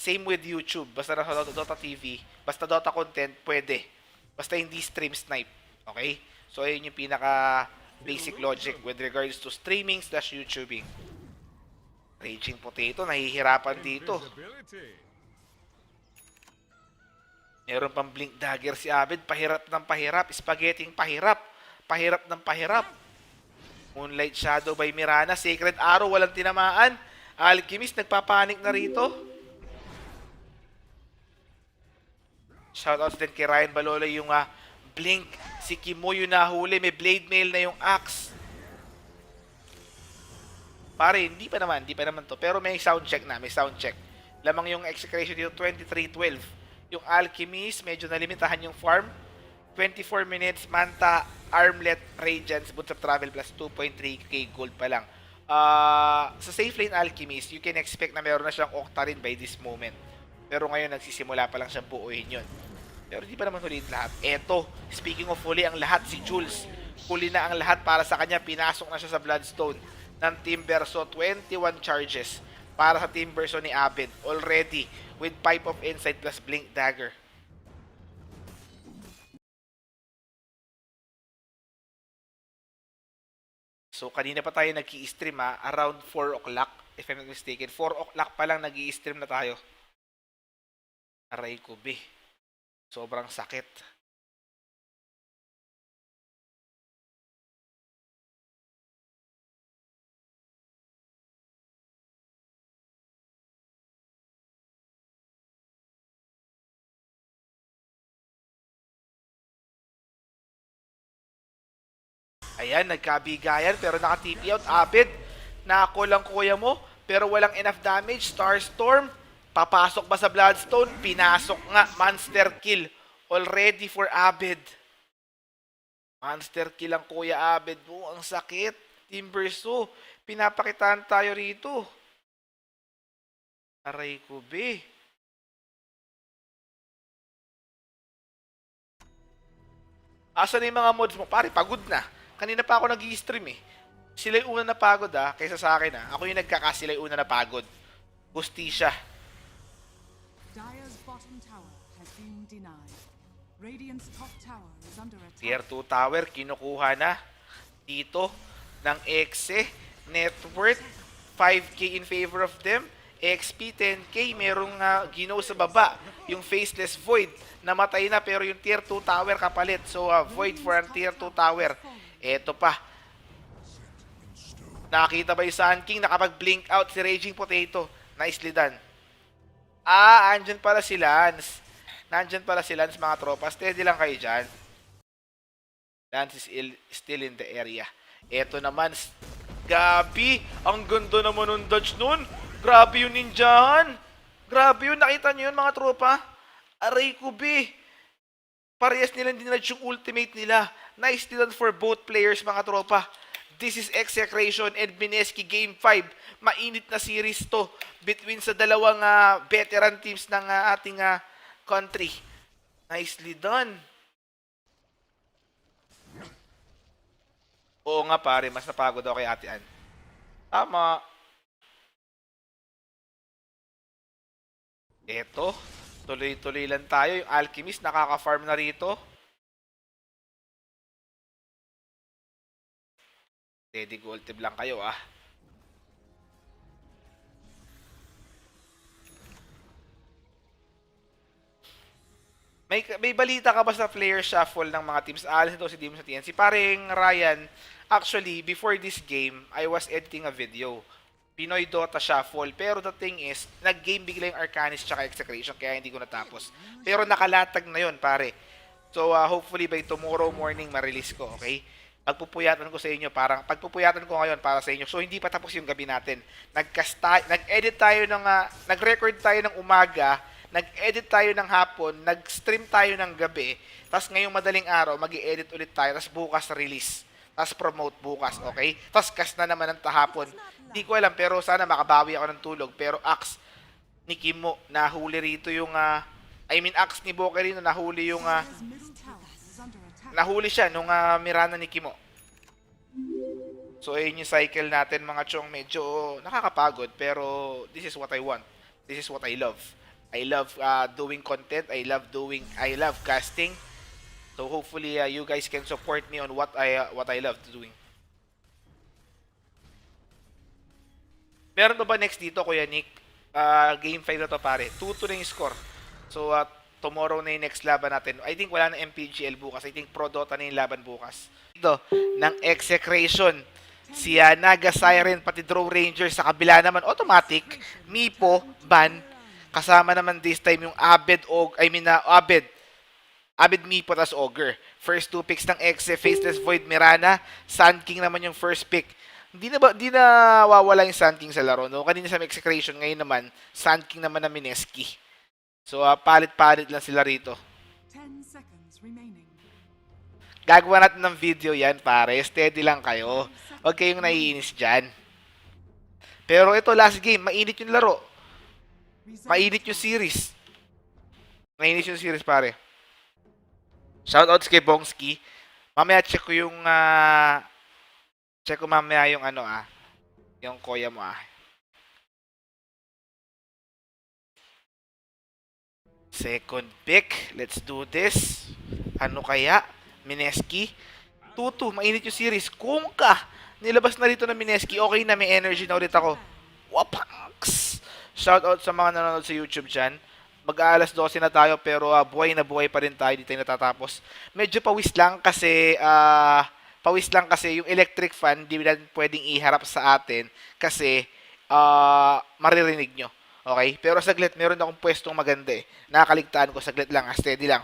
Same with YouTube. Basta nasa Dota TV, basta Dota content, pwede. Basta hindi stream snipe. Okay? So, ayun yung pinaka basic logic with regards to streaming/YouTubing. Raging Potato, nahihirapan dito. Meron pang Blink Dagger si Abed, pahirap ng pahirap. Spaghetting pahirap. Pahirap ng pahirap. Moonlight Shadow by Mirana. Sacred Arrow, walang tinamaan. Alchemist, nagpapanik na rito. Shoutouts din kay Ryan Baloloy yung Blink. Si Kimo yung nahuli. May Blade Mail na yung Axe. Pare, hindi pa naman to. Pero may sound check na, may sound check. Lamang yung execution dito, 23-12. Yung Alchemist, medyo nalimitahan yung farm. 24 minutes, Manta, Armlet, Radiance, Boots of Travel plus 2.3k gold pa lang. Sa safe lane Alchemist, you can expect na meron na siyang Octarine by this moment. Pero ngayon, nagsisimula pa lang siyang buuin yun. Pero di pa naman huli lahat. Eto, speaking of huli ang lahat, si Jules. Huli na ang lahat para sa kanya, pinasok na siya sa Bloodstone ng Team Verso, 21 charges para sa Team Verso ni Abed already with Pipe of Insight plus Blink Dagger. So kanina pa tayo nag-i-stream around 4 o'clock if I'm not mistaken. 4 o'clock pa lang nag-i-stream na tayo. Aray ko be. Sobrang sakit. Ayan, nagkabigayan pero naka-TP out. Abed, nako lang kuya mo pero walang enough damage. Starstorm, papasok ba sa Bloodstone? Pinasok nga. Monster kill already for Abed. Monster kill ang kuya Abed mo. Ang sakit. Team Verso, pinapakitaan tayo rito. Aray ko be. Asa na yung mga mods mo? Pare, pagod na. Kanina pa ako nag-i-stream eh. Sila yung una na pagod kaysa sa akin Ako yung sila yung una na pagod. Hustisya. Dire's bottom tower has been denied. Radiant's top tower is under attack. Tier 2 tower, kinukuha na dito ng Exe. Net worth, 5k in favor of them. XP, 10k. Merong Gino sa baba. Yung Faceless Void. Namatay na pero yung tier 2 tower kapalit. So, Void for ang tier 2 tower. Eto pa. Nakita ba yung Sun King? Nakapag-blink out si Raging Potato. Nicely done. Andyan pala si Lance. Nandyan pala si Lance, mga tropa. Steady lang kayo dyan. Lance is still in the area. Eto naman. Gabi. Ang ganda naman ng dodge nun. Grabe yung ninjahan. Grabe yun. Nakita nyo yun, mga tropa? Aray ko, be. Parehas nila dinadge yung ultimate nila. Nice done for both players, mga tropa. This is Execration and Mineski Game 5. Mainit na series to between sa dalawang veteran teams ng ating country. Nicely done. Oo nga pare, mas napagod ako kay Ate Ann. Tama. Eto, tuloy-tuloy lang tayo. Yung Alchemist nakaka-farm na rito. Steady gold tip lang kayo May balita ka ba sa player shuffle ng mga teams? Alis ito si Demon sa TNC. Paring Ryan, actually, before this game, I was editing a video. Pinoy Dota Shuffle. Pero the thing is, nag-game bigla yung Arcanist tsaka Execration, kaya hindi ko natapos. Pero nakalatag na yon pare. So, hopefully by tomorrow morning, ma-release ko, okay? Pagpupuyatan ko sa inyo, pagpupuyatan ko ngayon para sa inyo. So, hindi pa tapos yung gabi natin. Nag-edit tayo nag-record tayo ng umaga, nag-edit tayo ng hapon, nag-stream tayo ng gabi, tapos ngayong madaling araw, mag-i-edit ulit tayo, tapos bukas release. Tapos promote bukas, okay? Tapos cast na naman ng tahapon. Hindi ko alam, pero sana makabawi ako ng tulog. Pero Axe ni Kimo, nahuli rito yung, Axe ni Boca rin, nahuli yung, Dire's middle tower is under attack. Nahuli siya nung Mirana ni Kimo. So, ayun yung cycle natin mga chong. Medyo nakakapagod, pero this is what I want. This is what I love. I love doing content. I love casting. So, hopefully, you guys can support me on what I love doing. Meron pa ba next dito, Kuya Nick? Game 5 na to, pare. 2-2 na yung score. So, tomorrow na yung next laban natin. I think wala na MPGL bukas. I think Pro Dota na yung laban bukas. Ito, ng Execration. Si Naga Siren, pati Draw Ranger. Sa kabila naman, automatic. Mipo, Ban. Kasama naman this time yung Abed, Abed Mipo, tas Ogre. First 2 picks ng Exe, Faceless Void, Mirana. Sun King naman yung first pick. Di na wawala yung Sun King sa laro, no? Kanina sa Execration, ngayon naman, Sun King naman na Mineski. So, palit-palit lang sila rito. 10 seconds remaining. Gagawa natin ng video yan, pare. Steady lang kayo. Huwag kayong naiinis dyan. Pero ito, last game, mainit yung laro. Mainit yung series. Mainit yung series, pare. Shoutouts kay Bongski. Mamaya check ko yung check ko mamaya yung yung koya mo Second pick. Let's do this. Ano kaya? Mineski. 2-2. Mainit yung series. Kung ka nilabas na rito na Mineski, okay na, may energy na ulit ako. Wapanks! Shoutout sa mga nanonood sa YouTube dyan. Mag-aalas 12 na tayo pero buhay na buhay pa rin tayo. Di tayo natatapos. Medyo pawis lang kasi yung electric fan di natin pwedeng iharap sa atin kasi maririnig nyo. Okay? Pero saglit, meron akong pwestong maganda eh. Nakakaligtaan ko, saglit lang, steady lang.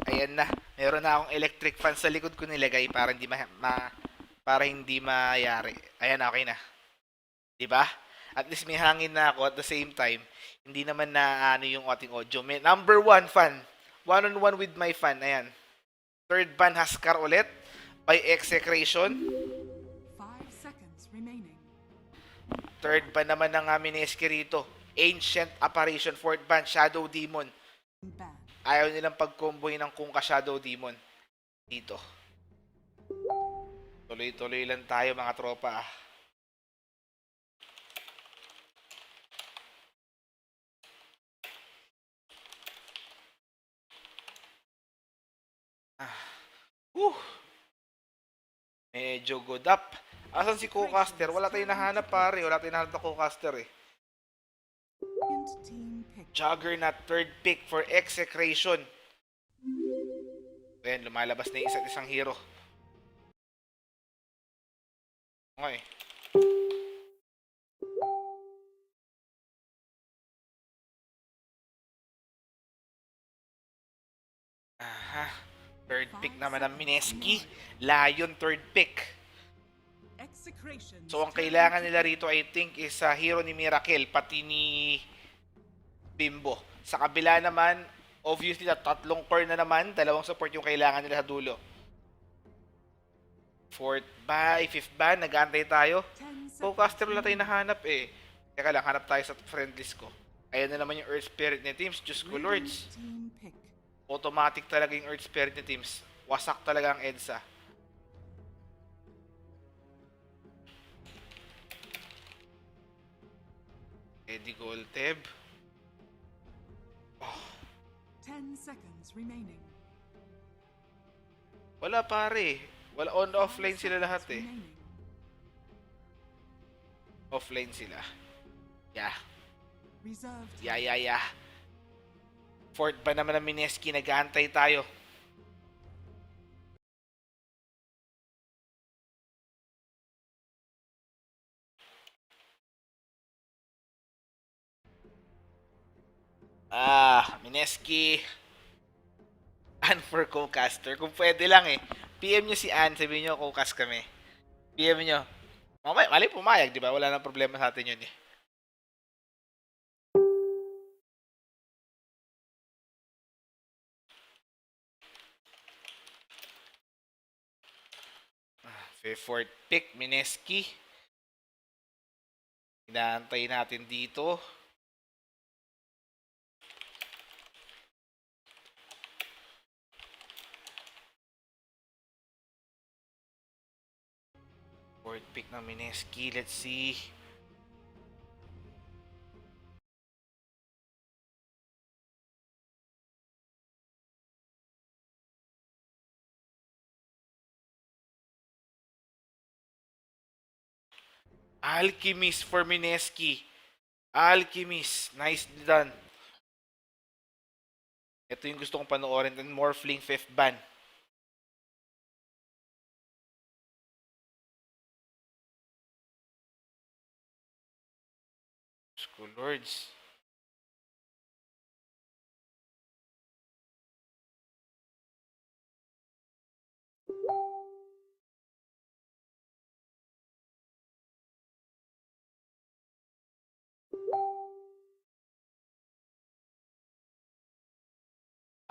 Ayan na. Meron na akong electric fan sa likod ko nilagay para hindi mayari. Ayan, okay na. 'Di ba? At least may hangin na ako at the same time. Hindi naman na yung ating audio. May number 1 fan. One-on-one with my fan. Ayan. Third ban Haskar ulit by Execration. 5 seconds remaining. Third ban naman ng Mineski rito. Ancient Apparition. Fourth ban Shadow Demon. Ban. Ayaw nilang pag-comboy ng Kunkka Shadow Demon dito. Tuloy-tuloy lang tayo mga tropa. Medyo good up. Asan si Co-caster? Wala tayong nahanap, pare. Wala tayong nahanap na Co-caster eh. Team pick. Juggernaut, third pick for Execration. Ayan, lumalabas na yung isa't isang hero. Okay. Aha. Third pick naman ng Mineski. Lion, third pick. Execration. So, ang kailangan nila rito, I think, is hero ni Miracle, pati ni Bimbo. Sa kabila naman, obviously, tatlong core na naman. Dalawang support yung kailangan nila sa dulo. Fourth ban, fifth ban, nag-aantay tayo. Co-caster wala tayo nahanap eh. Teka lang, hanap tayo sa friend list ko. Ayan na naman yung Earth Spirit ni Teams. Diyos ko, Lords. Team pick. Automatic talaga yung Earth Spirit ni Teams. Wasak talaga ang EDSA. Eddie Golteb. 10 seconds remaining. Wala pare. Wala on-offline sila lahat eh. Offline sila. Yeah. Reserved. Yeah. Fourth ba naman ng Mineski? Nag-aantay tayo. Mineski. Ann for co-caster. Kung pwede lang eh. PM nyo si Ann, sabihin nyo co-cast kami. PM nyo. Mamaya, mali pumayag, di ba? Wala nang problema sa atin yun eh. Fourth pick, Mineski. Inaantay natin dito. Fourth pick ng Mineski. Let's see. Alchemist for Mineski. Alchemist. Nice done. Ito yung gusto kong panoorin. And Morphling 5th ban. School Lords.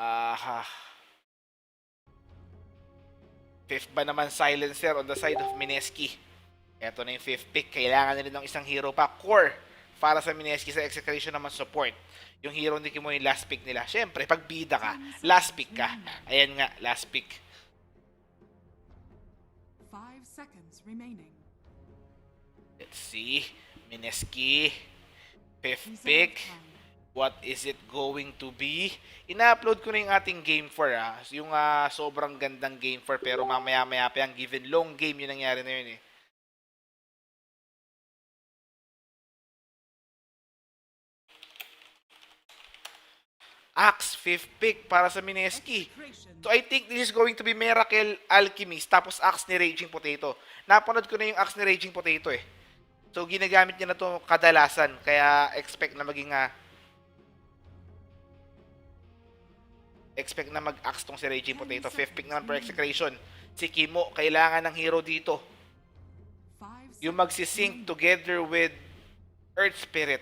Aha. Fifth ba naman Silencer on the side of Mineski. Ito na yung fifth pick. Kailangan nila ng isang hero pa. Core para sa Mineski sa execution naman support. Yung hero ni Kimo yung last pick nila. Siyempre, pag bida ka, last pick ka. Ayan nga, last pick. 5 seconds remaining. Let's see. Mineski. Fifth Reserve pick. time. What is it going to be? Ina-upload ko na yung ating game for yung sobrang gandang game for pero mamaya-maya pa yung given long game yung nangyari na yun eh. Axe, 5th pick para sa Mineski. So I think this is going to be Miracle Alchemist tapos Axe ni Raging Potato. Napanood ko na yung Axe ni Raging Potato eh. So ginagamit niya na to kadalasan kaya expect na maging expect na mag-axe tong si Raging Potato. 5th pick naman for Execration. Si Kimo, kailangan ng hero dito. 5 Yung seconds magsisync together with Earth Spirit.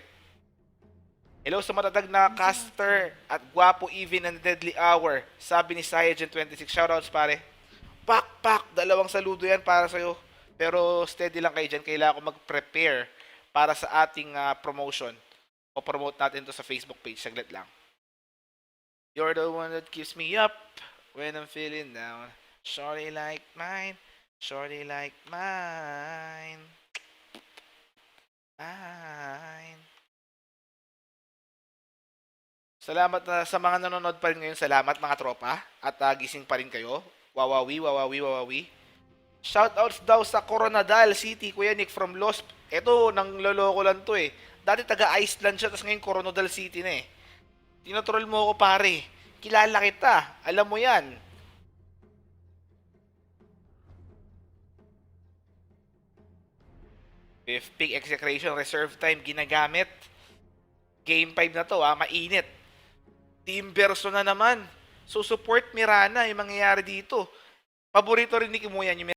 Hello sa matatag na caster at gwapo even and deadly hour. Sabi ni Saiyan26. Shoutouts pare. Pak! Dalawang saludo yan para sa'yo. Pero steady lang kayo dyan. Kailangan ko mag-prepare para sa ating promotion. O promote natin to sa Facebook page. Saglit lang. You're the one that keeps me up when I'm feeling down. Shorty like mine. Shorty like mine. Mine. Salamat na sa mga nanonood pa rin ngayon. Salamat mga tropa. At gising pa rin kayo. Wawawi. Shoutouts daw sa Coronadal City, Kuya Nick from Lost. Eto, nang loloko lang to eh. Dati taga Iceland siya, tapos ngayon Coronadal City na eh. Tinotroll mo ako pare. Kilala kita. Alam mo yan. Fifth pick execution reserve time ginagamit. Game 5 na to mainit. Team verso na naman. So support Mirana yung mangyayari dito. Paborito rin ni Kimo yan yung